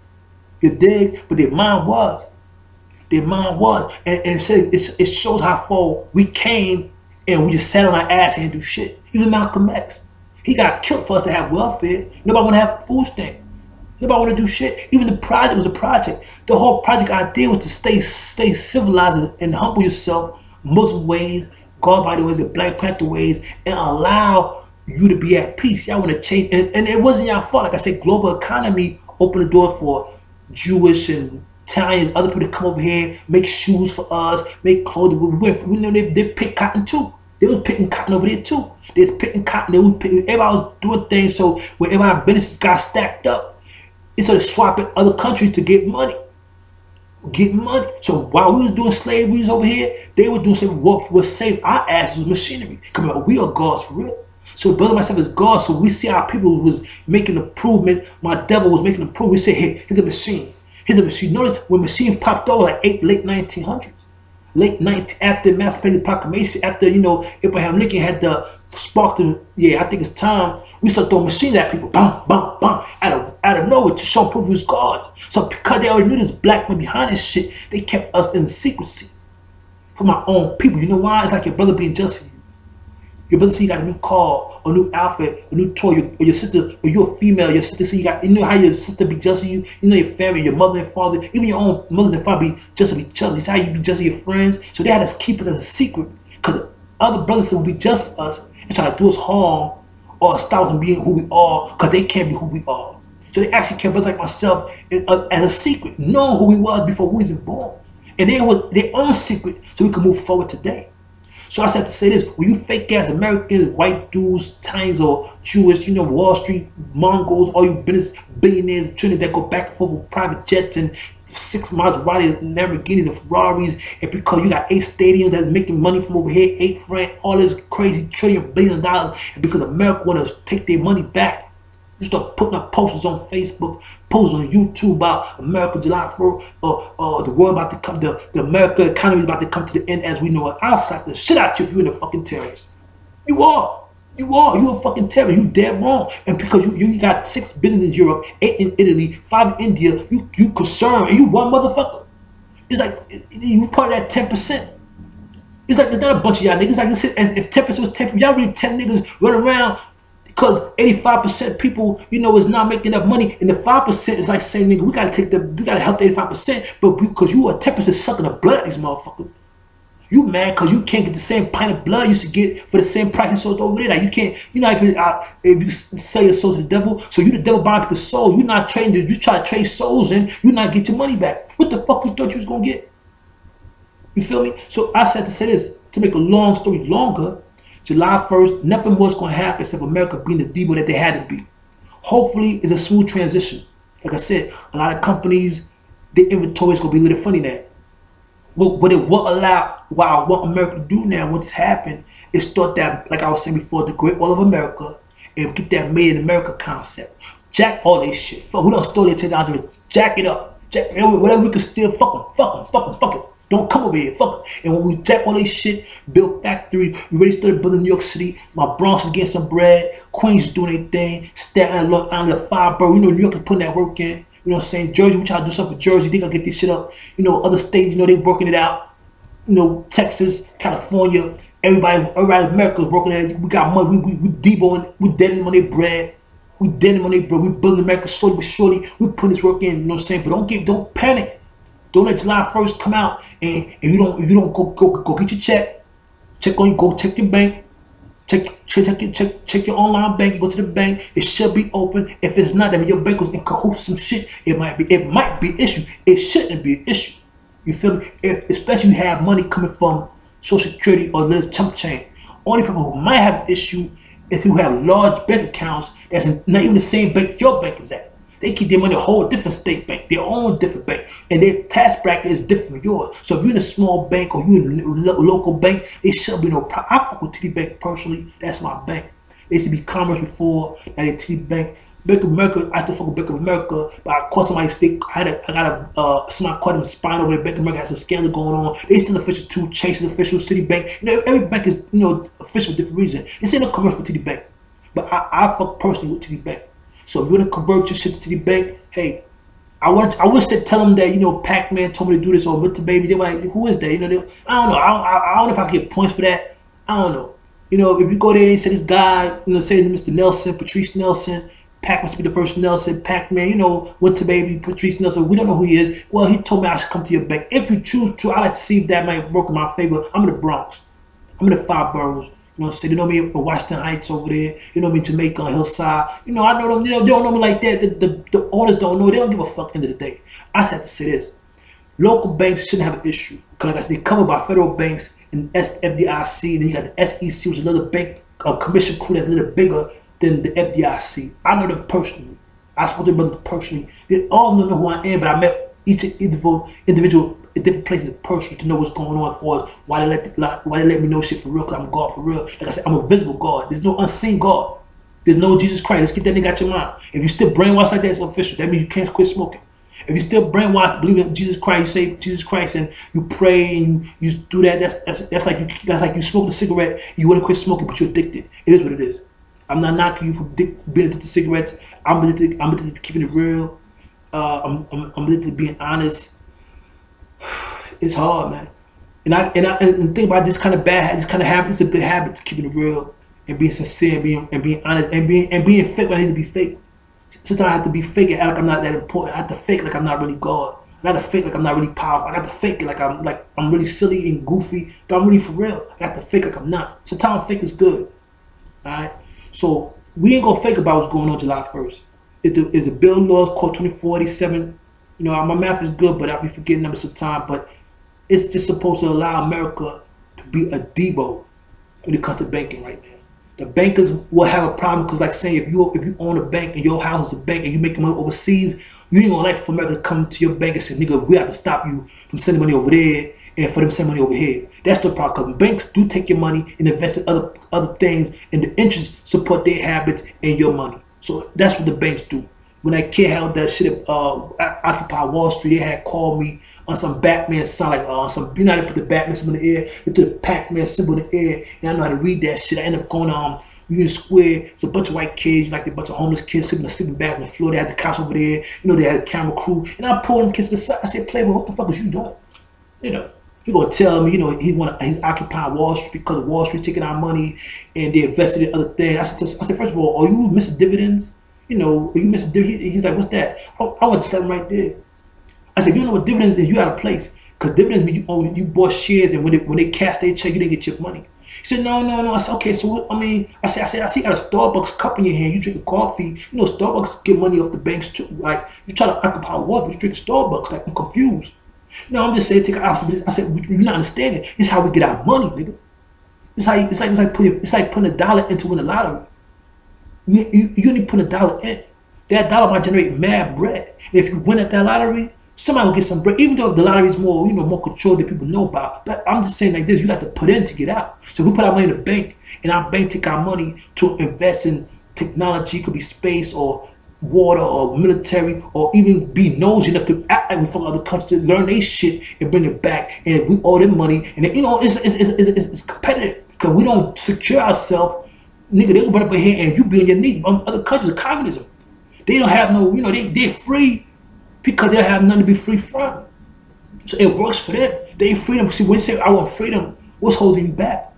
You dig? But their mind was. Their mind was. And it shows how far we came and we just sat on our ass and didn't do shit. Even Malcolm X. He got killed for us to have welfare. Nobody want to have food stamp. Nobody want to do shit. Even the project was a project. The whole project idea was to stay civilized and humble yourself Muslim ways, God by the ways, and Black Panther ways, and allow you to be at peace. Y'all want to change. And it wasn't y'all fault. Like I said, global economy opened the door for Jewish and Italian, other people to come over here, make shoes for us, make clothes. We know they pick cotton too. They was picking cotton over there too. They was picking cotton. Everybody was doing things. So when everybody's businesses got stacked up, instead of swapping other countries to get money. So while we was doing slavery over here, they were doing slavery. What was saved our asses was machinery. Come on, we are gods for real. So brother myself is God. So we see our people was making improvement. My devil was making improvement. We say, hey, here's a machine. Here's a machine. Notice when machine popped over like late 1900s. After the Emancipation Proclamation, after Abraham Lincoln had the sparked the, yeah, I think it's time we start throwing machines at people, bam, bam, bam, out of nowhere to show proof who's God. So because they already knew this black man behind this shit, they kept us in secrecy from our own people. You know why? It's like your brother being just for you. Your brother see you got a new car, a new outfit, a new toy, or your sister, or you're a female, your sister see you know how your sister be just for you, you know your family, your mother and father, even your own mother and father be just of each other. It's how you be just of your friends. So they had us keep us as a secret, because other brothers would be just for us and try to do us harm or stop us from being who we are, because they can't be who we are. So they actually kept brothers like myself as a secret, knowing who we was before we was even born. And they was their own secret so we could move forward today. So I said to say this: when you fake ass Americans, white dudes, Chinese or Jewish, you know, Wall Street Mongols, all you business billionaires, trillions that go back and forth with private jets and 6 Maserati, Lamborghinis, and Ferraris, and because you got 8 stadiums that's making money from over here, 8 France, all this crazy $1 trillion, and because America want to take their money back, you start putting up posters on Facebook, posters on YouTube about America July 4th, or the world about to come, the America economy is about to come to the end as we know it. I'll slap the shit out you if you're in a fucking terrorist. You are. You're a fucking terrorist. You dead wrong. And because you got 6 billion in Europe, 8 in Italy, 5 in India, you concerned, and you one motherfucker. It's like you part of that 10%. It's like there's not a bunch of y'all niggas. Like if 10% was 10%, y'all really 10 niggas running around. Because 85% people, you know, is not making enough money, and the 5% is like saying, nigga, we gotta help the 85%, but because you are 10% sucking the blood of these motherfuckers. You mad because you can't get the same pint of blood you should get for the same price you sold over there. Like you can't, you know, if you sell your soul to the devil, so you the devil buying people's soul. You're not trading, you try to trade souls in, you not get your money back. What the fuck you thought you was gonna get? You feel me? So I said to say this, to make a long story longer, July 1st, nothing more is going to happen except America being the Debo that they had to be. Hopefully, it's a smooth transition. Like I said, a lot of companies, their inventory is going to be a little funny now. What America to do now, once it's happened, is start that, like I was saying before, the Great Wall of America, and get that Made in America concept. Jack all this shit. Fuck, we don't store their technology. Jack it up. Jack whatever we can steal, fuck it. Don't come over here, fuck it. And when we jack all this shit, build factories, we already started building New York City. My Bronx is getting some bread. Queens is doing their thing. Staten Island, Long Island, Fireborough. You know, New York is putting that work in. You know what I'm saying? Jersey, we try to do something for Jersey. They gonna get this shit up. You know, other states, you know, they working it out. You know, Texas, California, everybody in America is working it out. We got money. We deboing. We dead them on their bread. We dead them on their bread. We building America slowly but surely. We putting this work in. You know what I'm saying? But don't panic. Don't let July 1st come out and you don't go get your check. Go check your bank. Check your online bank. Go to the bank. It should be open. If it's not, I mean your bank was in cahoots with some shit. It might be an issue. It shouldn't be an issue. You feel me? Especially if you have money coming from Social Security or little chump chain. Only people who might have an issue is who have large bank accounts that's not even the same bank your bank is at. They keep their money in a whole different state bank, their own different bank, and their tax bracket is different from yours. So if you're in a small bank or you're in a local bank, it should be no problem. I fuck with TD Bank personally. That's my bank. They used to be Commerce before, now they TD Bank. Bank of America, I still fuck with Bank of America, but I caught somebody stick. Somebody caught him spine over there. Bank of America has some scandal going on. They still official too. Chase is official. Citibank. You know, every bank is, you know, official for different reason. This ain't no commerce for TD Bank, but I fuck personally with TD Bank. So if you want to convert your shit to TD Bank, hey, I would say tell them that, you know, PAQ-MAN told me to do this or with the baby. They were like, who is that? You know, I don't know. I don't know if I can get points for that. I don't know. You know, if you go there and say this guy, you know, say Mr. Nelson, Patrice Nelson, Pac must be the first Nelson, PAQ-MAN, you know, with the baby, Patrice Nelson, we don't know who he is. Well, he told me I should come to your bank. If you choose to, I like to see if that might work in my favor. I'm in the Bronx. I'm in the 5 boroughs. You know what I'm saying? They know me in Washington Heights over there. You know me in Jamaica on Hillside. You know, I know them. You know, they don't know me like that. The owners don't know. They don't give a fuck at the end of the day. I just have to say this. Local banks shouldn't have an issue. Because like I said, they're covered by federal banks and FDIC. And then you got the SEC, which is another bank, a commission crew that's a little bigger than the FDIC. I know them personally. I spoke to them brothers personally. They all don't know who I am, but I met each individual in different places personally to know what's going on for us, why they let me know shit for real, because I'm a God for real. Like I said, I'm a visible God. There's no unseen God. There's no Jesus Christ. Let's get that nigga out your mind. If you still brainwashed like that, it's official. That means you can't quit smoking. If you still brainwashed, believe in Jesus Christ, you say Jesus Christ, and you pray and you do that. That's like you smoke a cigarette. You want to quit smoking, but you're addicted. It is what it is. I'm not knocking you for being addicted to cigarettes. I'm addicted to keeping it real. I'm addicted to being honest. It's hard, man. And think about this kind of habit. It's a good habit to keeping it real and being sincere and being honest and being fake when I need to be fake. Sometimes I have to be fake and act like I'm not that important. I have to fake like I'm not really God. I got to fake like I'm not really powerful. I got to fake like I'm really silly and goofy, but I'm really for real. I got to fake like I'm not. Sometimes fake is good. Alright? So we ain't gonna fake about what's going on July 1st. Is the bill laws called 2487? You know, my math is good, but I'll be forgetting numbers sometimes. But it's just supposed to allow America to be a Debo when it comes to banking right now. The bankers will have a problem because, like saying, if you own a bank and your house is a bank and you make money overseas, you ain't gonna like for America to come to your bank and say, nigga, we have to stop you from sending money over there and for them to send money over here. That's the problem. Banks do take your money and invest in other things, and the interest support their habits and your money. So that's what the banks do. When that kid held that shit at Occupy Wall Street, they had called me on some Batman sign, like some, you know how to put the Batman symbol in the air, they put the PAQ-MAN symbol in the air, and I know how to read that shit. I end up going Union Square. It's a bunch of white kids, like a bunch of homeless kids sleeping in sleeping bags on the floor. They had the cops over there, you know, they had a camera crew, and I pulled them kids to the side. I said, Playboy, what the fuck is you doing? You know, you gonna tell me, you know, he's occupying Wall Street because Wall Street's taking our money and they invested in other things. I said, first of all, are you missing dividends? You know, are you missing dividends? He's like, what's that? I want to tell him right there. I said, you know what dividends is? You out of place. Because dividends mean you bought shares, and when they cash their check, you didn't get your money. He said, no. I said, okay, so what, I see you got a Starbucks cup in your hand, you drink a coffee. You know, Starbucks get money off the banks too. Like, you try to occupy Wall, but you drink a Starbucks. Like, I'm confused. No, I'm just saying, take an opposite. I said, you're not understanding. It's how we get our money, nigga. It's like putting $1 into win the lottery. You only put $1 in. That dollar might generate mad bread. And if you win at that lottery, somebody will get some bread, even though the lottery is more, you know, more controlled than people know about. But I'm just saying like this, you got to put in to get out. So if we put our money in the bank, and our bank take our money to invest in technology, it could be space or water or military, or even be nosy enough to act like we from other countries, to learn their shit and bring it back. And if we owe them money, and then, you know, it's competitive because we don't secure ourselves, nigga, they will run up in here and you be on your knee. Other countries are communism. They don't have no, you know, they're free because they have nothing to be free from. So it works for them. They freedom. See, when you say I want freedom, what's holding you back?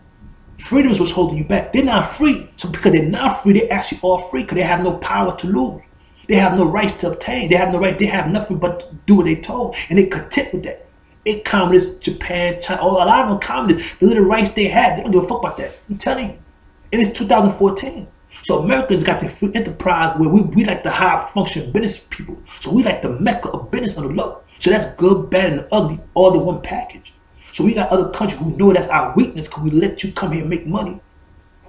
Freedom is what's holding you back. They're not free. So because they're not free, they actually are free because they have no power to lose. They have no rights to obtain. They have no right. They have nothing but to do what they told, and they content with that. It communists, Japan, China, a lot of them communists. The little rights they had, they don't give a fuck about that. I'm telling you. And it's 2014. So America's got the free enterprise where we like the high function business people. So we like the mecca of business on the low. So that's good, bad, and ugly, all in one package. So we got other countries who know that's our weakness because we let you come here and make money.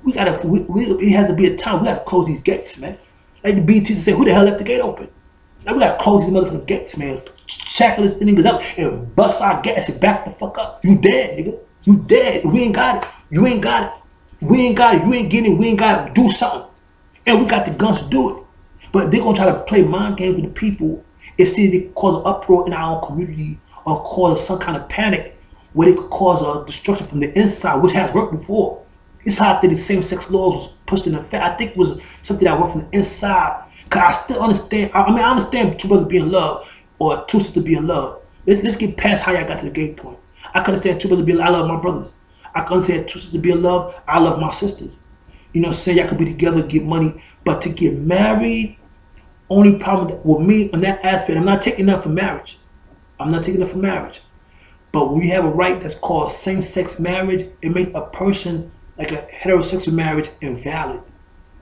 It has to be a time we got to close these gates, man. Like the BT say, who the hell left the gate open? Now we got to close these motherfucking gates, man. Shackle this niggas up and bust our gas and back the fuck up. You dead, nigga. You dead. We ain't got it. You ain't got it. We ain't got it. You ain't getting it. We ain't got to do something. And we got the guns to do it. But they're going to try to play mind games with the people and see if they cause an uproar in our own community or cause some kind of panic where they could cause a destruction from the inside, which has worked before. It's how I think the same-sex laws was pushed in effect. I think it was something that worked from the inside. Because I still understand. I understand two brothers being in love or two sisters being in love. Let's get past how y'all got to the gate point. I can understand two brothers being in love. I love my brothers. I can understand two sisters being in love. I love my sisters. You know what I'm saying? Y'all could be together, get money. But to get married, only problem with me on that aspect, I'm not taking that for marriage. I'm not taking that for marriage. But when you have a right that's called same-sex marriage, it makes a person like a heterosexual marriage invalid.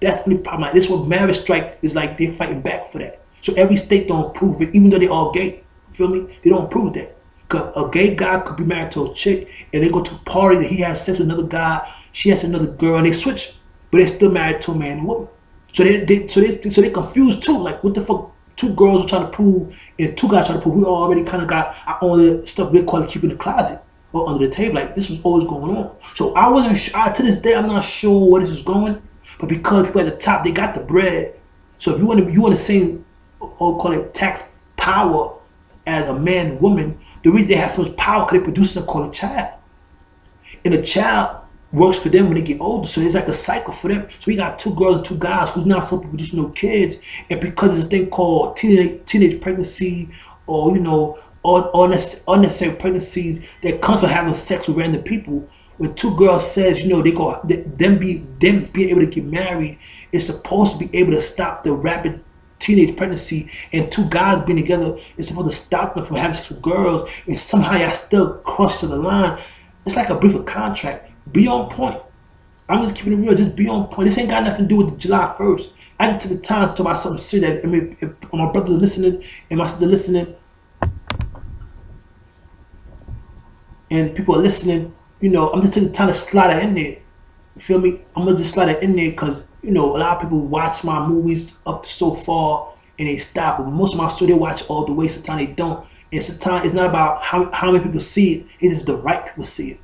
That's the only problem. This what marriage strike is like. They're fighting back for that. So every state don't approve it, even though they all gay. Feel me? They don't approve that. Cause a gay guy could be married to a chick, and they go to a party that he has sex with another guy, she has another girl, and they switch, but they're still married to a man and woman. So they confused too. Like what the fuck? Two girls are trying to prove, and two guys trying to prove. We already kind of got our own stuff we call it keeping the closet or under the table. Like this was always going on. So I wasn't sure. To this day, I'm not sure where this is going. But because people at the top, they got the bread. So if you want to sing or call it tax power as a man and woman, the reason they have so much power because they produce something called a child. And a child works for them when they get older. So it's like a cycle for them. So we got 2 girls and 2 guys who's not supposed to produce no kids. And because there's a thing called teenage pregnancy, or or unnecessary pregnancies that comes from having sex with random people. When 2 girls says, them being able to get married is supposed to be able to stop the rapid teenage pregnancy, and 2 guys being together is supposed to stop them from having sex with girls, and somehow y'all still cross to the line. It's like a brief of contract. Be on point. I'm just keeping it real. Just be on point. This ain't got nothing to do with July 1st. I just took the time to talk about something serious. I mean, if my brother listening and my sister listening, and people are listening, I'm just taking the time to slide it in there. You feel me? I'm gonna just slide it in there because a lot of people watch my movies up to so far and they stop. But most of my story they watch all the way. Sometimes they don't. And sometimes it's not about how many people see it. It's just the right people see it.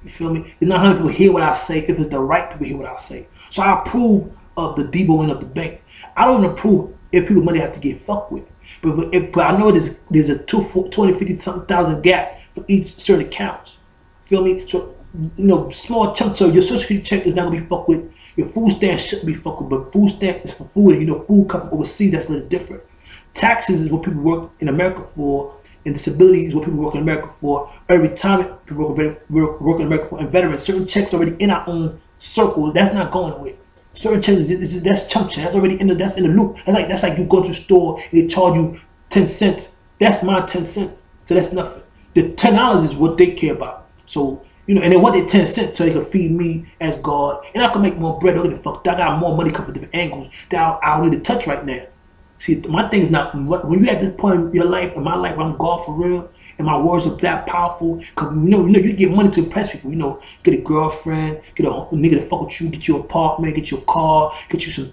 You feel me? It's not how many people hear what I say. If it's the right people hear what I say. So I approve of the Deboing of the bank. I don't even approve if people money have to get fucked with. But I know there's a 250,000 gap for each certain accounts. Feel me? So small chunks. So your social security check is not gonna be fucked with. Your food stamp shouldn't be fucked with. But food stamp is for food, and food comes from overseas. That's a little different. Taxes is what people work in America for, and disability is what people work in America for. Early retirement people work in America for, and veterans. Certain checks already in our own circle. That's not going away. Certain checks that's chunk check. That's already in the loop. That's like you go to the store and they charge you 10 cents. That's my 10 cents. So that's nothing. The $10 is what they care about. So and they want their 10 cents so they can feed me as God, and I can make more bread. Don't get the fuck. I got more money coming from different angles that I don't need to touch right now. See, my thing is not when you at this point in your life, in my life, where I'm God for real, and my words are that powerful. Because you get money to impress people. Get a girlfriend, get a nigga to fuck with you, get you an apartment, get you a car, get you some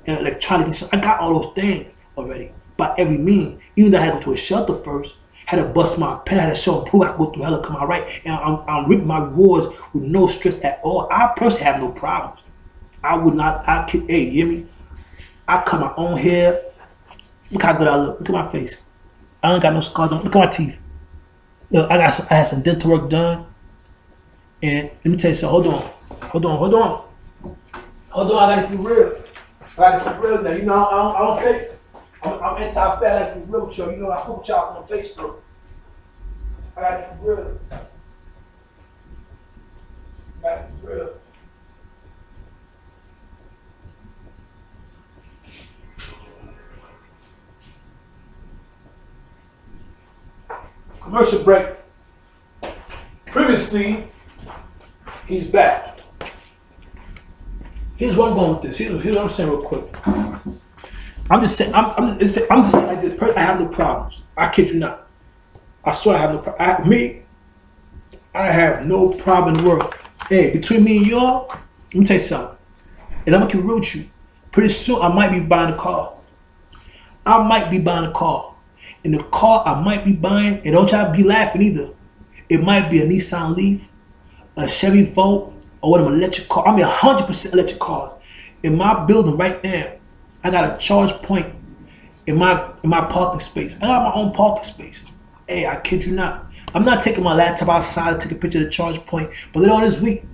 electronics. I got all those things already by every means. Even though I had to go to a shelter first, had to bust my pen, had to show and prove I could go through hell and come out right, and I'm reaping my rewards with no stress at all. I personally have no problems. I would not. Hey, you hear me? I cut my own hair. Look how good I look. Look at my face. I don't got no scars on. Look at my teeth. Look, I had some dental work done. And let me tell you something. Hold on. I gotta keep real. Now. I don't fake. I'm anti-fat. I gotta keep real with y'all. I fuck with y'all on Facebook. I gotta keep real. Commercial break. Previously, he's back. Here's what I'm going with this. Here's what I'm saying real quick. I'm just saying like this. I have no problems. I kid you not. I swear I have no problem. I have no problem in the world. Hey, between me and y'all, let me tell you something. And I'm gonna keep it real with you. Pretty soon I might be buying a car. And the car I might be buying, and don't y'all be laughing either. It might be a Nissan Leaf, a Chevy Volt, or one of them electric cars. 100% electric cars. In my building right now, I got a charge point in my parking space. I got my own parking space. Hey, I kid you not. I'm not taking my laptop outside to take a picture of the charge point, but later on this week,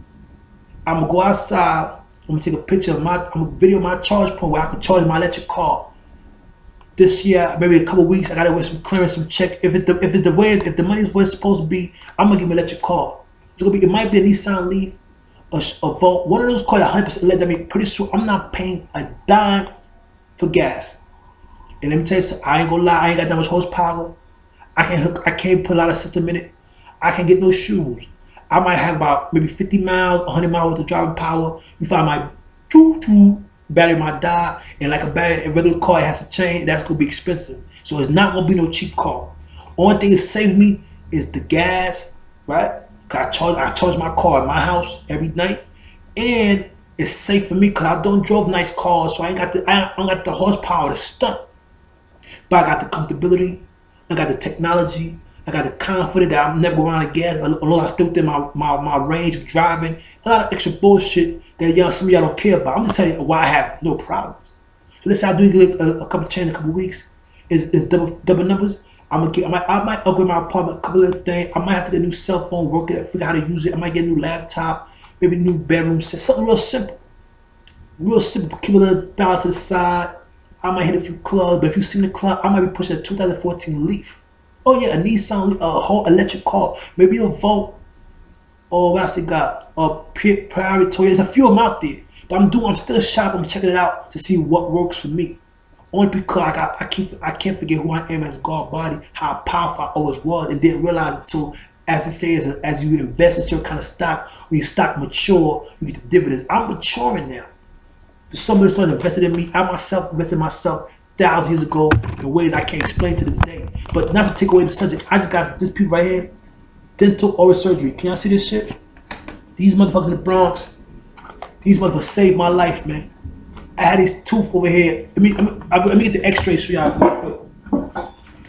I'm gonna go outside. I'm gonna take a picture of I'm gonna video my charge point where I can charge my electric car. This year, maybe a couple weeks, I gotta wait some clearance, some check. If the money is where it's supposed to be, I'm gonna give me an electric car. It might be a Nissan Leaf, a Volt, one of those cars 100% electric. I mean, pretty sure I'm not paying a dime for gas. And let me tell you something, I ain't gonna lie, I ain't got that much horsepower. I can't put a lot of system in it. I can't get no shoes. I might have about maybe 50 miles, 100 miles worth of driving power before I might battery might die, and like a regular car, it has to change. That's gonna be expensive. So it's not gonna be no cheap car. Only thing that saves me is the gas, right? Cause I charge my car at my house every night, and it's safe for me because I don't drive nice cars, so I don't got the horsepower to stunt. But I got the comfortability, I got the technology, I got the confidence that I'm never going around of gas, although I still within my range of driving. A lot of extra bullshit that some of y'all don't care about. I'm just telling you why I have no problems. So let's say I do get a couple change in a couple weeks, is double numbers. I might upgrade my apartment, a couple of things. I might have to get a new cell phone, work it, figure out how to use it. I might get a new laptop, maybe a new bedroom set, something real simple. Real simple, keep a little down to the side. I might hit a few clubs, but if you see the club, I might be pushing a 2014 Leaf. Oh yeah, a Nissan, a whole electric car, maybe a Volt, or what else they got? A Priority Toyota. There's a few of them out there, but I'm still shopping, I'm checking it out to see what works for me. Only because I can't forget who I am as God body, how powerful I always was, and didn't realize until, as it says, as you invest in certain kind of stock, when your stock mature, you get the dividends. I'm maturing now. Somebody started invested in me. I myself invested in myself thousands of years ago in ways I can't explain to this day. But not to take away the subject, I just got this people right here, dental oral surgery. Can y'all see this shit? These motherfuckers in the Bronx, these motherfuckers saved my life, man. I had this tooth over here. Let me get the x-rays for y'all real quick.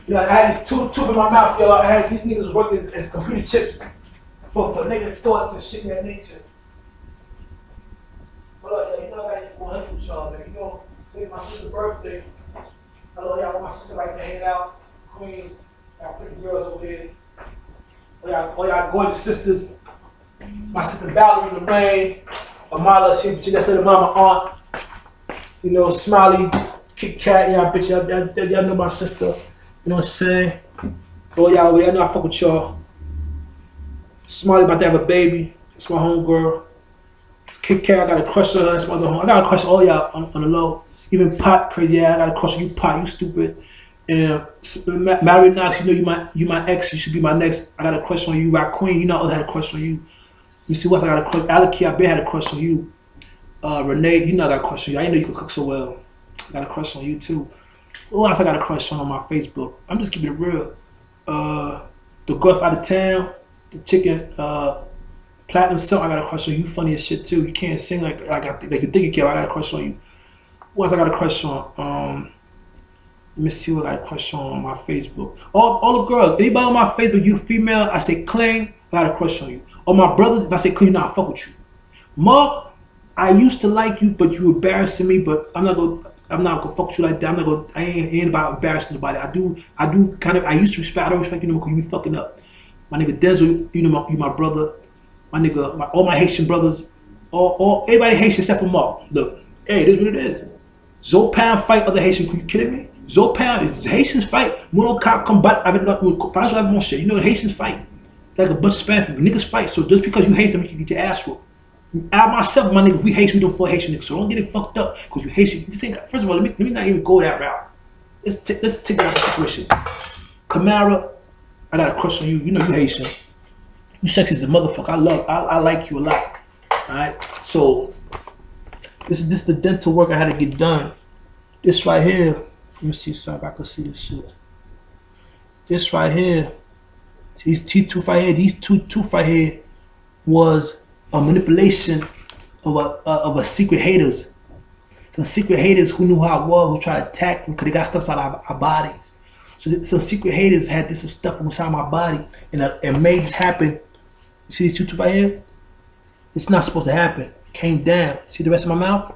Yeah, I had this tooth in my mouth, y'all. I had these niggas working as computer chips for negative thoughts and shit of that nature. But you know I got to go with y'all, man. You know, it's my sister's birthday. Hello, y'all. My sister right there hanging out. Queens. Got pretty girls over here. All y'all gorgeous sisters. My sister Valerie, Lorraine, Amala, she just little mama aunt. You know, Smiley, Kit Kat, y'all bitch, y'all know my sister. You know what I'm saying? Oh y'all know I fuck with y'all. Smiley about to have a baby. It's my homegirl. Kit Kat, I got a crush on her. That's my other home. I got a crush on all y'all on the low. Even Pot, crazy ass. I got a crush on you, Pot. You stupid. And Mary Knox, you know you my ex. You should be my next. I got a crush on you, Rock Queen. You know I had a crush on you. You see what I got a crush. Alaki, I bet had a crush on you. Renee, you know I got a crush on you. I know you can cook so well. I got a crush on you too. Who else I got a crush on my Facebook? I'm just keeping it real. The girl out of town, the chicken, Platinum Silk, I got a crush on you. You funny as shit too. You can't sing like you think you can. I got a crush on you. Who else I got a crush on? Let me see what I got a crush on my Facebook. All the girls. Anybody on my Facebook, you female, I say cling, I got a crush on you. Or my brothers, if I say cling, I fuck with you. Mark, I used to like you, but you embarrassing me. But I'm not gonna fuck with you like that. I ain't about embarrassing nobody. I do kind of. I used to respect. I don't respect you no more because you be fucking up. My nigga Denzel, you know you my brother. My nigga, all my Haitian brothers, all everybody Haitian except for Mark. Look, hey, this is what it is. Zopan fight other Haitian. Are you kidding me? Zopan is Haitians fight. One cop come back. Shit. You know Haitians fight. Like a bunch of Spanish people. Niggas fight. So just because you hate them, you can get your ass whooped. I myself, my nigga, we Haitian, we don't play Haitian niggas. So don't get it fucked up because you Haitian. First of all, let me not even go that route. Let's take that situation. Kamara, I got a crush on you. You know you Haitian. You sexy as a motherfucker. I like you a lot. Alright? So this is the dental work I had to get done. This right here. Let me see if I can see this shit. This right here. These tooth right here. These two tooth right here was a manipulation of a secret haters. Some secret haters who knew how I was, who tried to attack me because they got stuff inside our bodies. So some secret haters had this stuff inside my body and made this happen. You see these two tooth right here? It's not supposed to happen. It came down. See the rest of my mouth?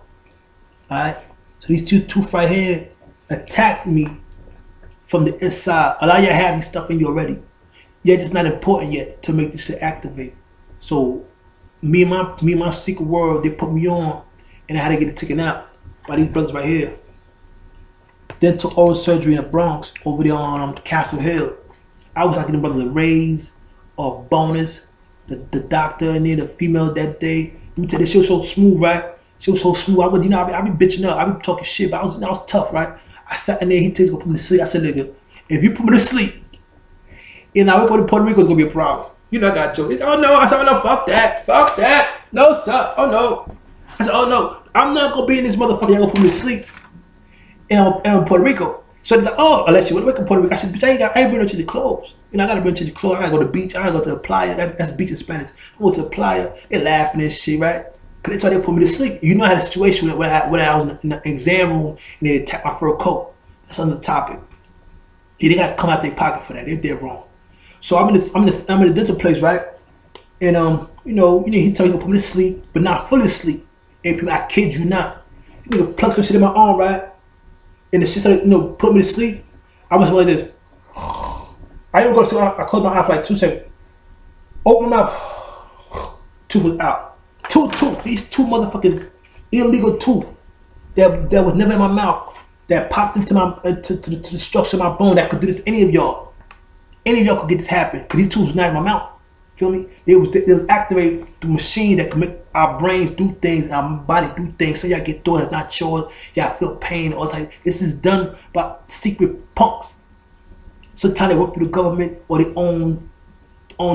Alright? So these two tooth right here attacked me from the inside. A lot of y'all have these stuff in you already. Yet it's not important yet to make this shit activate. So me and my secret world, they put me on and I had to get it taken out by these brothers right here. Dental oral surgery in the Bronx over there on Castle Hill. I was like them brothers a raise or bonus. The doctor in there, the female that day. Let me tell you, she was so smooth, right? She was so smooth. I be bitching up. I be talking shit, but I was tough, right? I sat in there, he takes me to put me to sleep. I said, nigga, if you put me to sleep, and I would go to Puerto Rico, it's gonna be a problem. You know I got jokes. Oh no, I said, oh no, fuck that. No, sir. Oh no. I said, oh no, I'm not gonna be in this motherfucker, y'all gonna put me to sleep in Puerto Rico. So they're like, oh, unless you want to work in Puerto Rico. I said, bitch, I ain't bring no to the clothes. You know, I gotta bring to the clothes. I gotta go to the beach. I gotta go to the playa. That's beach in Spanish. I go to the playa. They laughing and shit, right? Cause they tried to put me to sleep. You know, I had a situation where I was in the exam room and they attacked my fur coat. That's on the topic. Yeah, they gotta come out their pocket for that. They did wrong. So I'm in the dental place, right? And you know, he tell you to put me to sleep, but not fully asleep. And people, I kid you not. You nigga plug some shit in my arm, right? And the shit started, put me to sleep. I was like this. I didn't go to. I closed my eyes for like 2 seconds. Open my mouth. Tooth was out. These two motherfucking illegal tooth that was never in my mouth, that popped into my to the structure of my bone, that could do this. Any of y'all could get this happen, because these tools was not in my mouth. Feel me? They was activate the machine that can make our brains do things and our body do things. So y'all get through it, it's not yours. Y'all feel pain all the time. This is done by secret punks. Sometimes they work through the government or their own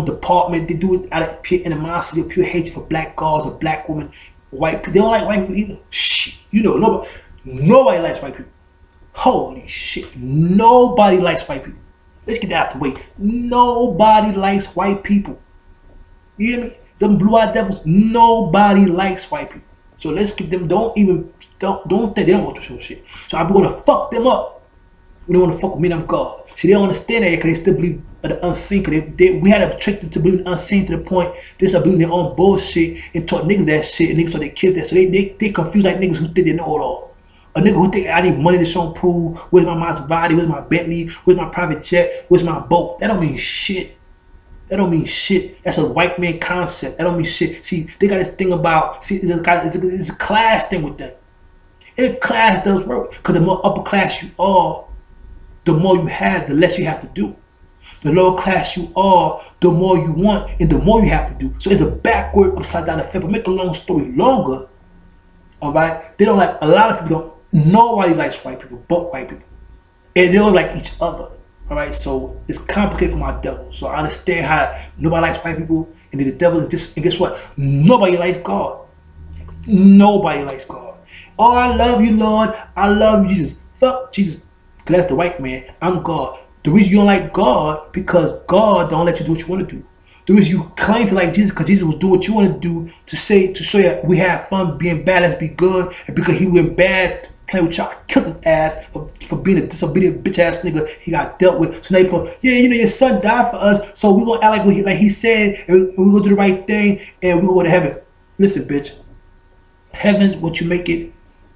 department. They do it out of pure animosity, pure hatred for black girls or black women, white people. They don't like white people either. Shit, you know, nobody likes white people. Holy shit, nobody likes white people. Let's get that out the way. Nobody likes white people. You hear me? Them blue-eyed devils. Nobody likes white people. So let's get them. Don't think they don't go through some shit. So I'm gonna fuck them up. We don't want to fuck with me. I'm God. See, they don't understand that because they still believe in the unseen. We had to trick them to believe in the unseen to the point they start believing their own bullshit and taught niggas that shit and niggas taught their kids that. So they confused like niggas who think they know it all. A nigga who think I need money to show and prove. Where's my Maserati? Where's my Bentley? Where's my private jet? Where's my boat? That don't mean shit. That don't mean shit. That's a white man concept. That don't mean shit. See, they got this thing about, see, it's a class thing with them. And class does work. Because the more upper class you are, the more you have, the less you have to do. The lower class you are, the more you want, and the more you have to do. So it's a backward, upside down effect. But make a long story longer, all right? They don't like, a lot of people don't, nobody likes white people but white people. And they don't like each other, all right? So it's complicated for my devil. So I understand how nobody likes white people, and then the devil is just, and guess what? Nobody likes God. Nobody likes God. Oh, I love you, Lord. I love Jesus. Fuck Jesus. Because that's the white man. I'm God. The reason you don't like God, because God don't let you do what you want to do. The reason you claim to like Jesus, because Jesus was doing what you want to do, to show you we have fun being bad, let's be good. And because he went bad, playing with y'all, killed his ass for being a disobedient bitch ass nigga, he got dealt with. So now you put, yeah, you know, your son died for us, so we're going to act like he said, and we're going to do the right thing, and we're going to go to heaven. Listen, bitch. Heaven's what you make it.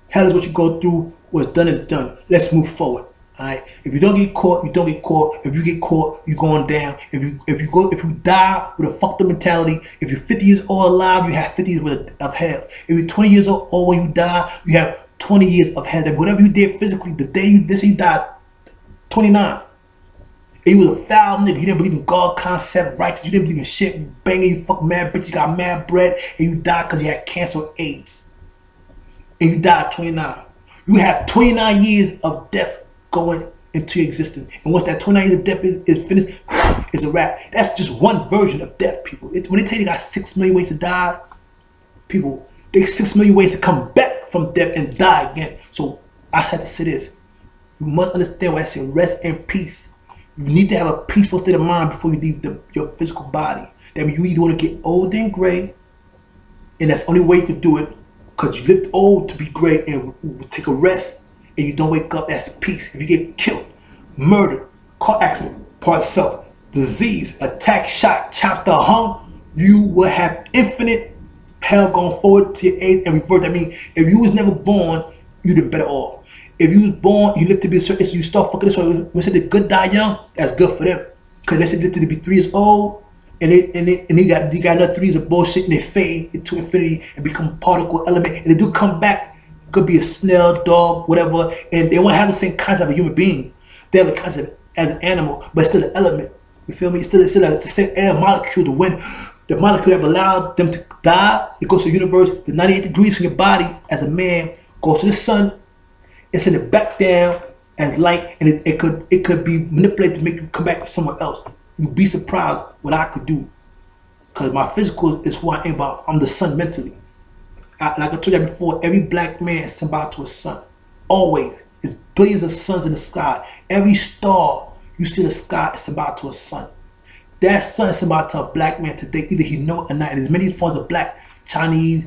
Hell is what you go through. What's done is done. Let's move forward. Alright. If you don't get caught, you don't get caught. If you get caught, you're going down. If you die with a fucked up mentality, if you're 50 years old alive, you have 50 years of hell. If you're 20 years old when you die, you have 20 years of hell. And whatever you did physically, the day you died, 29. And you was a foul nigga. You didn't believe in God concept, righteous. You didn't believe in shit. You banging, you fucking mad bitch. You got mad bread, and you died because you had cancer or AIDS. And you died at 29. You have 29 years of death going into existence. And once that 29 years of death is finished, it's a wrap. That's just one version of death, people. When they tell you got 6 million ways to die, people, there's 6 million ways to come back from death and die again. So I just have to say this. You must understand what I say, rest in peace. You need to have a peaceful state of mind before you leave your physical body. That means you either want to get old and gray, and that's the only way you can do it, because you lived old to be gray and take a rest, and you don't wake up as peace. If you get killed, murdered, car accident, part self, disease, attack, shot, chopped or hung, you will have infinite hell going forward to your age and revert. I mean, if you was never born, you'd been better off. If you was born, you live to be a certain age, you start fucking this way. We said the good die young, that's good for them. Because they said they live to be 3 years old, and they got another 3 years of bullshit, and they fade into infinity and become a particle element, and they do come back. Could be a snail, dog, whatever, and they won't have the same concept of a human being. They have a concept as an animal, but it's still an element. You feel me? It's still the same air molecule, the wind, the molecule that allowed them to die. It goes to the universe. The 98 degrees from your body as a man goes to the sun. It's in it back down as light, and it could be manipulated to make you come back to somewhere else. You'd be surprised what I could do, because my physical is who I am, but I'm the sun mentally. Like I told you before, every black man is symbolic to a sun. Always. There's billions of suns in the sky. Every star you see in the sky is symbolic to a sun. That sun is symbolic to a black man today, either he know it or not. And there's many forms of black, Chinese,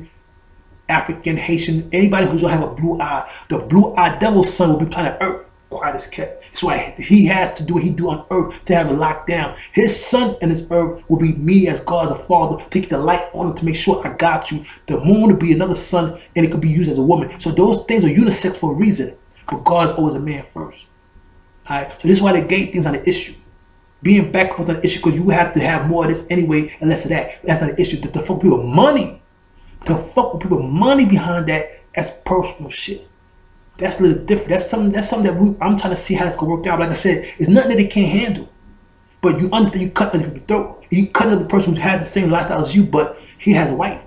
African, Haitian, anybody who don't have a blue eye. The blue-eyed devil's son will be planet Earth, quiet as kept. That's why he has to do what he do on Earth to have it locked down. His son and his Earth will be me as God as a father, to get the light on him to make sure I got you. The moon will be another son, and it could be used as a woman. So those things are unisex for a reason. But God's always a man first. Alright? So this is why the gay thing's not an issue. Being back and forth on the issue because you have to have more of this anyway and less of that. That's not an issue. To fuck people money. To fuck with people money behind that, that's personal shit. That's a little different. That's something that I'm trying to see how it's gonna work out. Like I said, it's nothing that they can't handle. But you understand you cut other people's throat. You cut another person who has the same lifestyle as you, but he has a wife.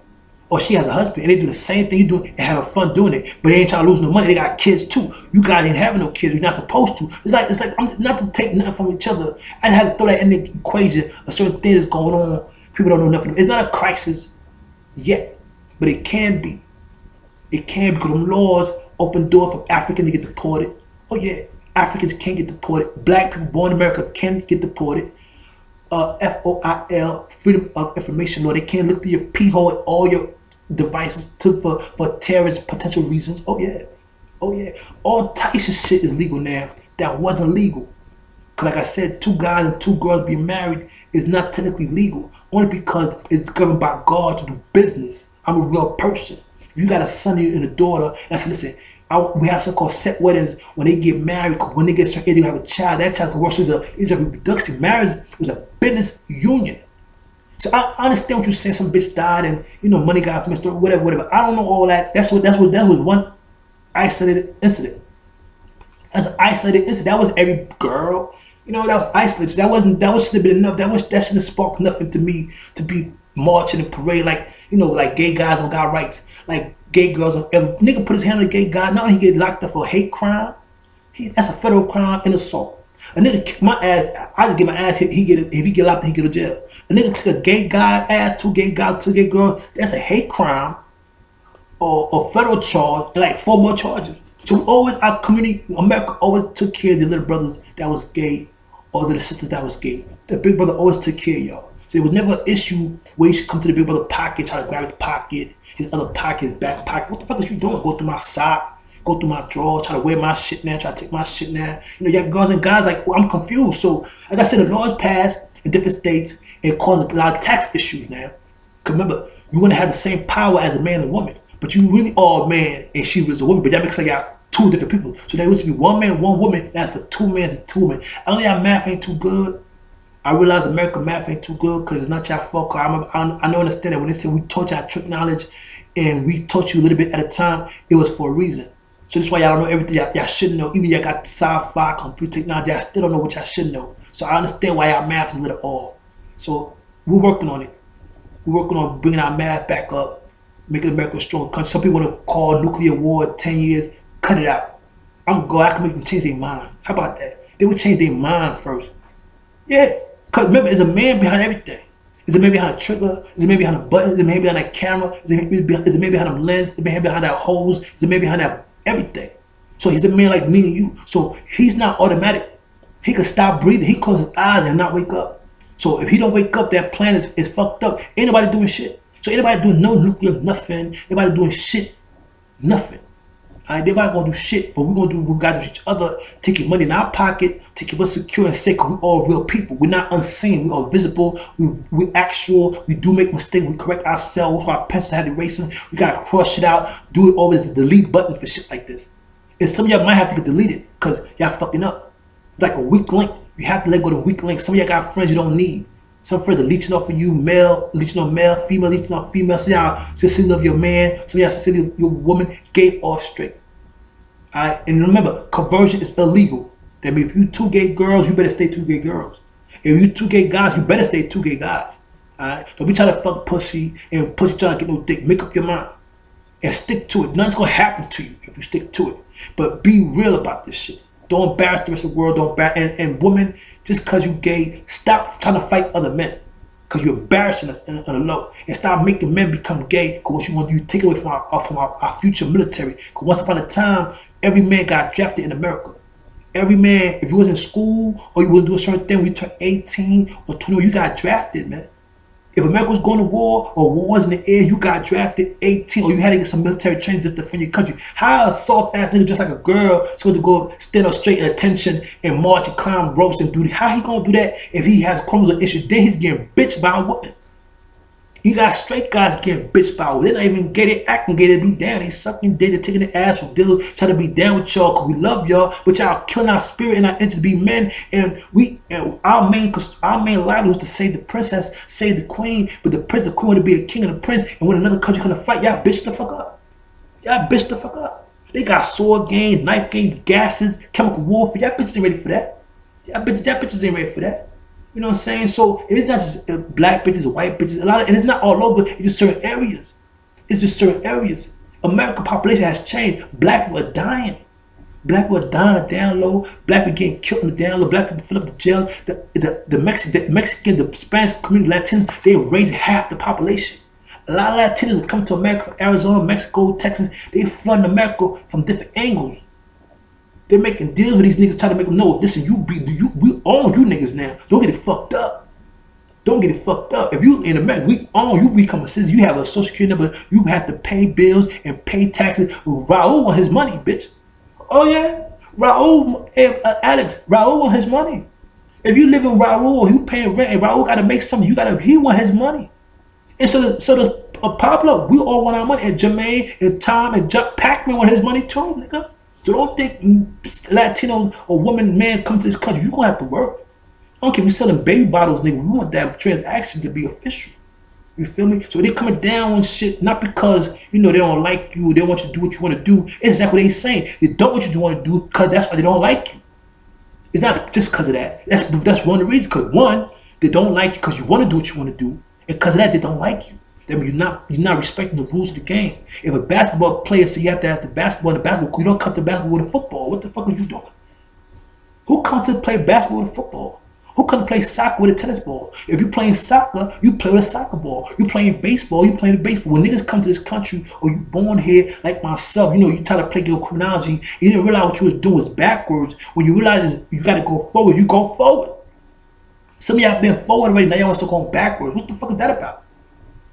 Or she has a husband, and they do the same thing you do and having fun doing it. But they ain't trying to lose no money. They got kids too. You guys ain't having no kids. You're not supposed to. It's like I'm not to take nothing from each other. I had to throw that in the equation. A certain thing is going on. People don't know nothing. It's not a crisis yet, but it can be. It can because them laws open door for Africans to get deported. Oh yeah, Africans can get deported. Black people born in America can get deported. FOIL, Freedom of Information Law. They can't look through your pee-hole at all your devices for terrorist potential reasons. Oh yeah. Oh yeah. All types of shit is legal now that wasn't legal. Cause like I said, 2 guys and 2 girls being married is not technically legal. Only because it's governed by God to do business. I'm a real person. If you got a son and a daughter, and I said, listen, we have something called set weddings when they get married. When they get certain age, they have a child. That child can work as a reproduction. Marriage is a business union. So I understand what you're saying. Some bitch died and money got messed up, whatever. I don't know all that. That was one isolated incident. That's an isolated incident. That was every girl. That was isolated. That shouldn't have been enough. That shouldn't have sparked nothing to me to be marching and parade like gay guys don't got rights. Like gay girls. If a nigga put his hand on a gay guy, not only he get locked up for hate crime, that's a federal crime and assault. A nigga kick my ass, I just get my ass hit, if he get locked up, he go to jail. A nigga kick a gay guy ass, 2 gay guys, 2 gay girls, that's a hate crime or federal charge, and like 4 more charges. So our community, America always took care of the little brothers that was gay or the sisters that was gay. The big brother always took care of y'all. So it was never an issue where you should come to the big brother pocket, try to grab his pocket, his other pocket, his back pocket. What the fuck is you doing? Go through my sock, go through my drawer, try to wear my shit now, try to take my shit now. You got girls and guys like, well, I'm confused. So like I said, the laws passed in different states and it caused a lot of tax issues now. Because remember, you want to have the same power as a man and woman, but you really are a man and she was a woman, but that makes like y'all 2 different people. So there used to be 1 man, 1 woman, that's for 2 men and 2 women. I know y'all math ain't too good. I realize American math ain't too good because it's not y'all fault. I know understand that when they say we taught y'all trick knowledge and we taught you a little bit at a time, it was for a reason. So that's why y'all don't know everything y'all should know. Even y'all got sci-fi, computer technology, y'all still don't know what y'all should know. So I understand why y'all math is a little off. So we're working on it. We're working on bringing our math back up, making America a stronger country. Some people want to call nuclear war 10 years, cut it out. I can make them change their mind. How about that? They would change their mind first. Yeah, because remember, there's a man behind everything. Is it maybe behind a trigger? Is it maybe behind a button? Is it maybe behind that camera? Is it maybe behind a lens? Is it maybe behind that hose? Is it maybe behind that everything? So he's a man like me and you. So he's not automatic. He could stop breathing. He close his eyes and not wake up. So if he don't wake up, that planet is fucked up. Ain't nobody doing shit. So ain't nobody doing no nuclear nothing. Nobody doing shit, nothing. Everybody gonna do shit, but we're gonna do what we gotta do each other, take your money in our pocket, take it secure and safe, because we all real people. We're not unseen, we are visible, we actual, we do make mistakes, we correct ourselves, our pencils had erasers, we gotta cross it out, do it always, the delete button for shit like this. And some of y'all might have to get deleted, because y'all fucking up. It's like a weak link. You have to let go of the weak link. Some of y'all got friends you don't need. Some friends are leeching off of you, male, leeching on male, female, leeching on female. Some y'all sincerely love your man, some of y'all sincerely love your woman, gay or straight. Alright, and remember, conversion is illegal. That means if you 2 gay girls, you better stay 2 gay girls. If you 2 gay guys, you better stay 2 gay guys. Alright? Don't be trying to fuck pussy and pussy trying to get no dick. Make up your mind. And stick to it. Nothing's gonna happen to you if you stick to it. But be real about this shit. Don't embarrass the rest of the world. Don't embarrass and women, just cause you gay, stop trying to fight other men. Cause you're embarrassing us on the low. And stop making men become gay. Cause what you want to do, take it away from our future military. Cause once upon a time, every man got drafted in America. Every man, if you was in school or you would do a certain thing, when you turn 18 or 21, you got drafted, man. If America was going to war or war was in the air, you got drafted 18 or you had to get some military training just to defend your country. How a soft ass nigga just like a girl supposed to go stand up straight in attention and march and climb ropes and do that? How he gonna do that if he has chromosome issues? Then he's getting bitched by a woman. You got straight guys getting bitch power. They don't even get it, acting gay to be down. They sucking dick, they taking the ass from deals, trying to be down with y'all because we love y'all, but y'all killing our spirit and our entity to be men. And our main line was to save the princess, save the queen, but the queen want to be a king and a prince. And when another country gonna fight, y'all bitch the fuck up. Y'all bitch the fuck up. They got sword game, knife game, gases, chemical warfare. Y'all bitches ain't ready for that. Y'all bitches ain't ready for that. You know what I'm saying? So it's not just black bitches or white bitches. And it's not all over. It's just certain areas. It's just certain areas. American population has changed. Black people are dying. Black people are dying down low. Black people getting killed in the down low. Black people fill up the jail. The Mexican, the Spanish community, Latinos, they raise half the population. A lot of Latinos come to America from Arizona, Mexico, Texas. They flooding America from different angles. They're making deals with these niggas, trying to make them know, listen, we own you niggas now. Don't get it fucked up. Don't get it fucked up. If you in America, we own you, become a citizen. You have a social security number. You have to pay bills and pay taxes. Raul want his money, bitch. Oh yeah, Raul, Alex, Raul want his money. If you live in Raul, you paying rent, and Raul got to make something. He want his money. And so the Pablo, we all want our money. And Jermaine and Tom and PAQ-MAN want his money too, nigga. So don't think Latino or woman, man come to this country. You're going to have to work. I don't care if we're selling baby bottles, nigga. We want that transaction to be official. You feel me? So they coming down on shit, not because, you know, they don't like you. They want you to do what you want to do. It's exactly what they saying. They don't want you to want to do because that's why they don't like you. It's not just because of that. That's one of the reasons. Because one, they don't like you because you want to do what you want to do. And because of that, they don't like you. Then you're not respecting the rules of the game. If a basketball player says you have to have the basketball in the basketball court, you don't come to basketball with a football. What the fuck are you doing? Who comes to play basketball with a football? Who comes to play soccer with a tennis ball? If you're playing soccer, you play with a soccer ball. You're playing baseball, you playing the baseball. When niggas come to this country or you born here like myself, you know, you try to play your criminology, you didn't realize what you was doing was backwards. When you realize you got to go forward, you go forward. Some of y'all been forward already, now y'all still going backwards. What the fuck is that about?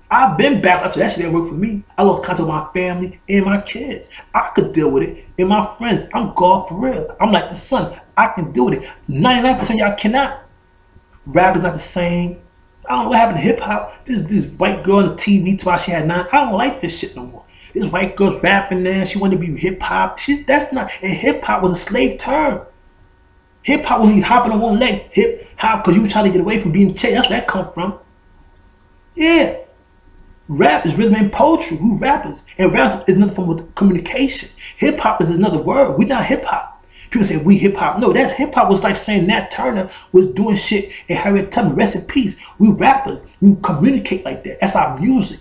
I've been back after that shit didn't work for me. I lost contact with my family and my kids. I could deal with it. And my friends, I'm God for real. I'm like the sun. I can deal with it. 99% of y'all cannot. Rap is not the same. I don't know what happened to hip hop. This white girl on the TV till she had 9. I don't like this shit no more. This white girl's rapping there. She wanted to be hip hop. That's not. And hip hop was a slave term. Hip hop was you hopping on one leg. Hip hop because you trying to get away from being chased. That's where that come from. Yeah. Rap is rhythm and poetry. We rappers. And rap is another form of communication. Hip hop is another word. We're not hip hop. People say we hip hop. No, that's hip hop was like saying Nat Turner was doing shit and Harriet Tubman, rest in peace. We rappers. We communicate like that. That's our music.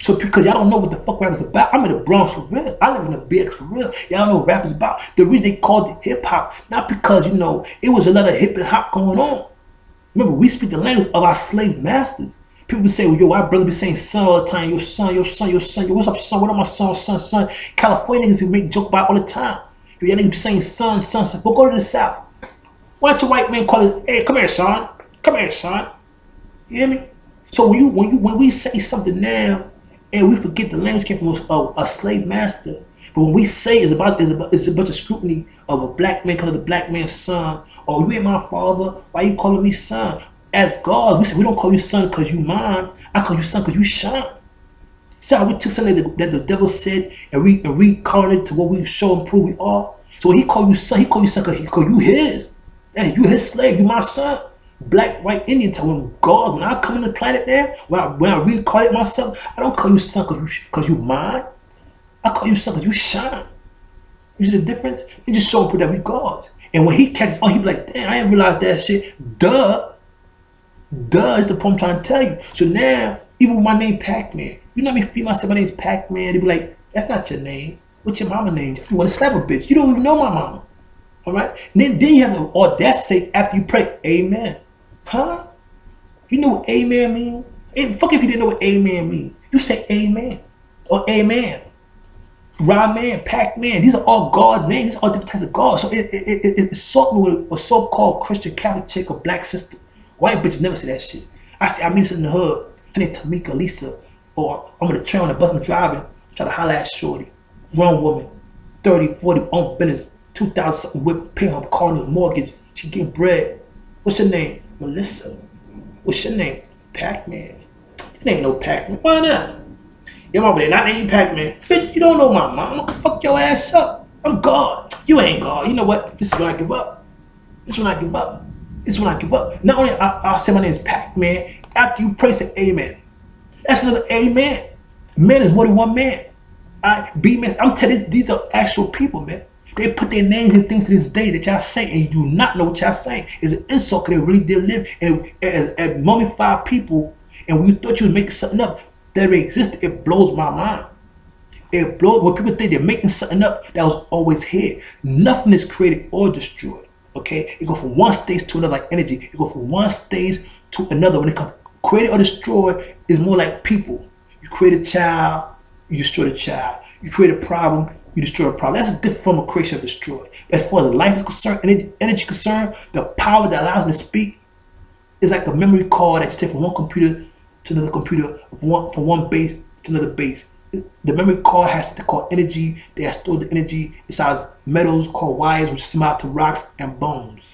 So because y'all don't know what the fuck rap is about, I'm in the Bronx for real. I live in the BX for real. Y'all know what rap is about. The reason they called it hip hop, not because, you know, it was a lot of hip and hop going on. Remember, we speak the language of our slave masters. People say, well, yo, our brother be saying son all the time. Your son, your son, your son. Yo, what's up, son? What up, my son? California niggas who make joke about it all the time. Yo, y'all niggas be saying son. But go to the South. Why don't your white man call it, hey, come here, son. Come here, son. You hear me? So when we say something now, and we forget the language came from a slave master, but when we say it's a bunch of scrutiny of a black man calling the black man's son, or you ain't my father, why you calling me son? As God, we say we don't call you son because you mine. I call you son because you shine. See how we took something that the devil said and we reincarnated to what we show and prove we are. So when he called you son because he called you his. That you his slave, you my son. Black, white, Indian time. When God, when I come in the planet there, when I reincarnate myself, I don't call you son because you mine. I call you son because you shine. You see the difference? It just shows that we gods. And when he catches on, he be like, damn, I didn't realize that shit. Duh is the point I'm trying to tell you. So now, even with my name PAQ-MAN, you know how many females say my name's PAQ-MAN? They be like, that's not your name. What's your mama name? You want to slap a bitch. You don't even know my mama. All right? And then you have the audacity to say after you pray, amen. Huh? You know what amen means? Hey, fuck if you didn't know what amen means. You say amen or amen. Rahman, PAQ-MAN, these are all God names. These are all different types of God. So it's something with a so-called Christian Catholic chick or black sister. White bitches never say that shit. I meet this in the hood. Her name Tamika Lisa. Or I'm on the train on the bus, I'm driving. Try to holler at shorty. Grown woman. 30, 40, own business. 2,000 something whip, paying her car and mortgage. She getting bread. What's your name? Melissa. What's your name? PAQ-MAN. It ain't no Pac-Man. Why not? Your mama, they not name you Pac-Man. Bitch, you don't know my mom. I'm gonna fuck your ass up. I'm God. You ain't God. You know what? This is when I give up. This is when I give up. This is when I give up. Not only I'll say my name is Pac-Man, after you pray, say amen. That's another amen. Man is more than one man. B-man, I'm telling you, these are actual people, man. They put their names and things to this day that y'all say, and you do not know what y'all saying. It's an insult because they really did live and mummified people, and when you thought you was making something up that already existed, it blows my mind. It blows when people think they're making something up that was always here. Nothing is created or destroyed. Okay? It goes from one stage to another like energy. It goes from one stage to another. When it comes to created or destroyed, it's more like people. You create a child, you destroy the child. You create a problem, you destroy a problem. That's a different form of creation of destroy. As far as life is concerned, energy concerned, the power that allows me to speak is like a memory card that you take from one computer to another computer, from one base to another base. The memory card has something called energy. They have stored the energy inside metals called wires, which similar to rocks and bones.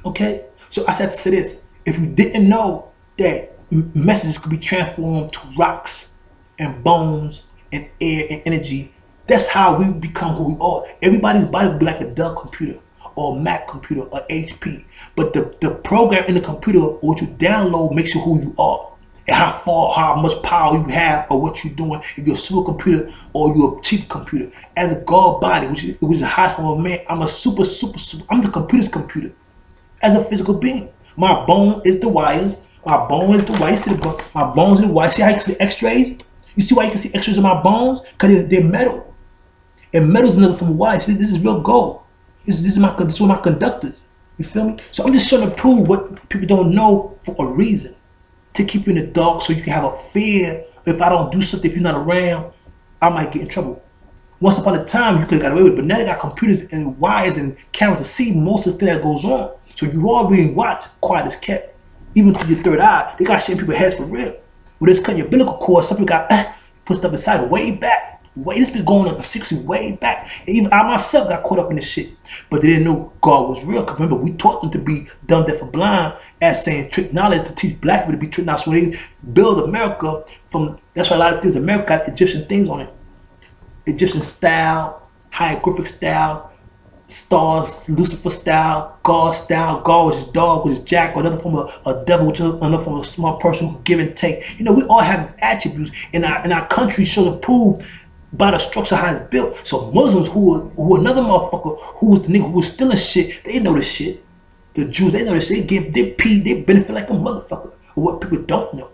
Okay? So I said to say this. If you didn't know that messages could be transformed to rocks and bones and air and energy, that's how we become who we are. Everybody's body will be like a Dell computer or a Mac computer or HP. But the program in the computer, what you download, makes you who you are. And how much power you have or what you're doing. If you're a supercomputer or you're a cheap computer. As a God body, which is the highest form of man, I'm a super, I'm the computer's computer. As a physical being. My bone is the wires. My bone is the wires. My bones are the wires. See how you can see the x-rays? You see why you can see x-rays in my bones? Because they're metal. And metal is another form of wire. See, this is real gold. This is one of my conductors. You feel me? So I'm just trying to prove what people don't know for a reason. To keep you in the dark so you can have a fear. If I don't do something, if you're not around, I might get in trouble. Once upon a time, you could have got away with it. But now they got computers and wires and cameras to see most of the thing that goes on. So you all being watched, quiet as kept. Even through your third eye, they got shit in people's heads for real. When it's cutting your umbilical cord, some people got put stuff inside way back. This been going on the 60s way back. And even I myself got caught up in this shit. But they didn't know God was real. Because remember, we taught them to be dumb, deaf, or blind as saying trick knowledge to teach black people to be trick knowledge. So when they build America from, that's why a lot of things, America got Egyptian things on it. Egyptian style, hieroglyphic style, stars, Lucifer style, God style. God was his dog, was his jack, or another form of a devil, which is another form of a smart person who can give and take. You know, we all have attributes in our country shows and prove by the structure how it's built. So Muslims who another motherfucker who was the nigga who was stealing shit, they know the shit. The Jews, they know the shit. They benefit like a motherfucker. Or what people don't know.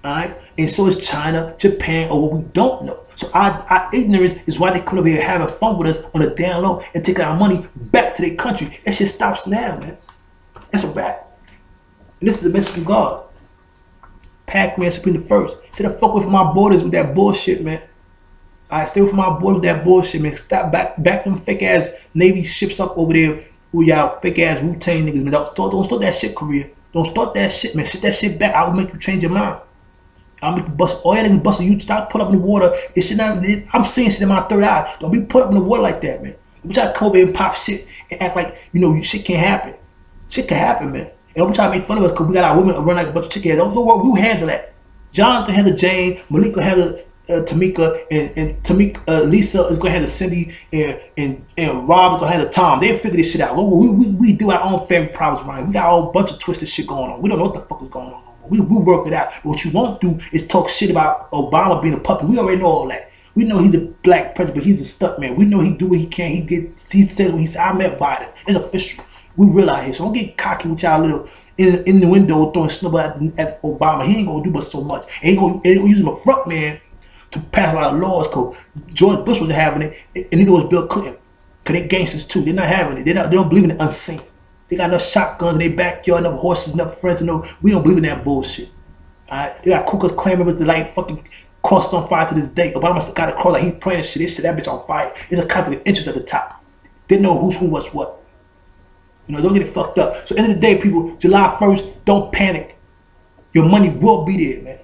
Alright? And so is China, Japan, or what we don't know. So our ignorance is why they come over here having fun with us on the down low and taking our money back to their country. That shit stops now, man. That's a wrap. And this is a message from God. Pac-Man Supreme the First. Say the fuck with my borders with that bullshit, man. I stay with my boy with that bullshit, man. Stop back them fake ass Navy ships up over there with y'all fake ass Wu-Tang niggas, man. Don't start that shit, Korea. Don't start that shit, man. Sit that shit back. I will make you change your mind. I'll make you bust all y'all niggas busting you. Stop put up in the water. It should not. I'm seeing shit in my third eye. Don't be put up in the water like that, man. We try to come over here and pop shit and act like shit can't happen. Shit can happen, man. And we try to make fun of us because we got our women run like a bunch of chicken heads. Don't worry, we'll handle that. John can handle Jane. Malik can handle Tamika, and Tamika, Lisa is gonna handle Cindy, and Rob is gonna handle Tom. They'll figure this shit out. We do our own family problems, right? We got a whole bunch of twisted shit going on. We don't know what the fuck is going on. We work it out. But what you won't do is talk shit about Obama being a puppet. We already know all that. We know he's a black president, but he's a stunt man. We know he do what he can. He says what he said. I met Biden. It's official. We realize here. So don't get cocky with y'all little in the window throwing snubble at Obama. He ain't gonna do but so much. And he gonna use him a front man to pass a lot of laws, because George Bush wasn't having it, and neither was Bill Clinton. Because they gangsters too. They're not having it. They don't believe in the unseen. They got enough shotguns in their backyard, enough horses, enough friends. We don't believe in that bullshit. Alright? They got Ku Klux Klan members that like fucking crosses on fire to this day. Obama got a cross like he praying shit. They set that bitch on fire. It's a conflict of interest at the top. They know who's who, what's what. Don't get it fucked up. So at the end of the day, people, July 1st, don't panic. Your money will be there, man.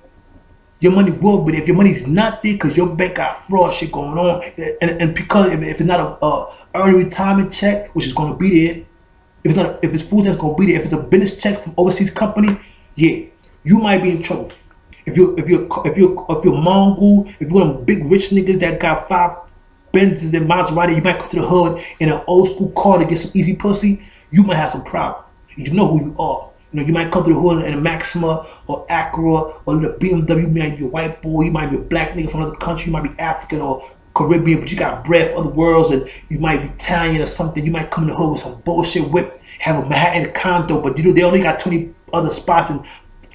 Your money will be there. If your money's not there because your bank got fraud shit going on, and because if it's not a early retirement check, which is going to be there, if it's food that's going to be there, if it's a business check from overseas company, yeah, you might be in trouble. If you're Mongol, if you're one of them big rich niggas that got 5 Benzes and Maserati, you might come to the hood in an old school car to get some easy pussy. You might have some problem. You know who you are. You know, you might come to the hood in a Maxima or Acura or the BMW. You might be a white boy. You might be a black nigga from another country. You might be African or Caribbean, but you got breath for other worlds, and you might be Italian or something. You might come in the hood with some bullshit whip, have a Manhattan condo, but you know they only got 20 other spots and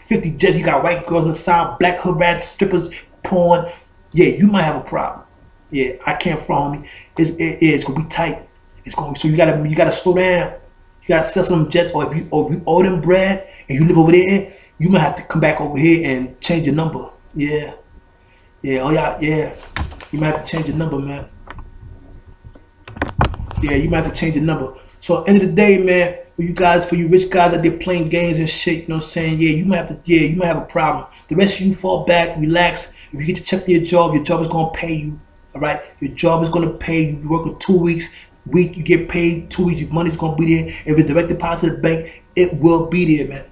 50 jets. You got white girls on the side, black hood rats, strippers, porn. Yeah, you might have a problem. Yeah, I can't front me. It's gonna be tight. It's going so you gotta slow down. You gotta sell some jets, or if you owe them bread and you live over there, you might have to come back over here and change your number. Yeah, yeah, oh yeah, yeah. You might have to change your number, man. Yeah, you might have to change your number. So end of the day, man, for you rich guys that they're playing games and shit, you know what I'm saying? Yeah, you might have a problem. The rest of you fall back, relax. If you get to check for your job is gonna pay you. All right, your job is gonna pay you. You work for 2 weeks, you get paid 2 weeks. Your money's gonna be there. If it's direct deposit to the bank, it will be there, man.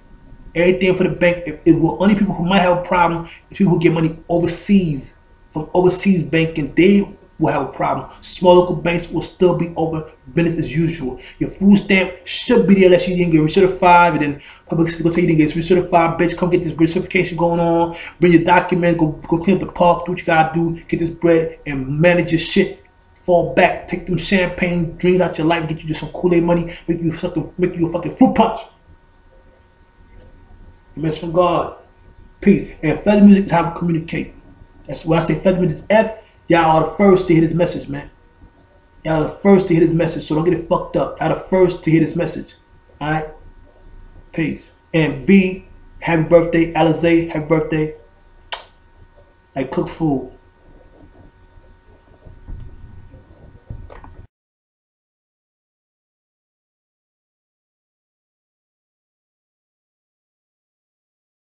Everything for the bank, it will. Only people who might have a problem is people who get money overseas from overseas banking. They will have a problem. Small local banks will still be open, business as usual. Your food stamp should be there unless you didn't get recertified, and then public sector will tell you didn't get recertified. Bitch, come get this recertification going on. Bring your documents. Go clean up the park. Do what you gotta do. Get this bread and manage your shit. Fall back. Take them champagne drinks out your life. Get you just some Kool-Aid money. Make you a fucking fruit punch. You mess from God. Peace. And feather music is how we communicate. That's when I say feather music is F. Y'all are the first to hear this message, man. Y'all are the first to hear this message, so don't get it fucked up. Y'all are the first to hear this message. Alright? Peace. And B, happy birthday. Alizé, happy birthday. Like cook food.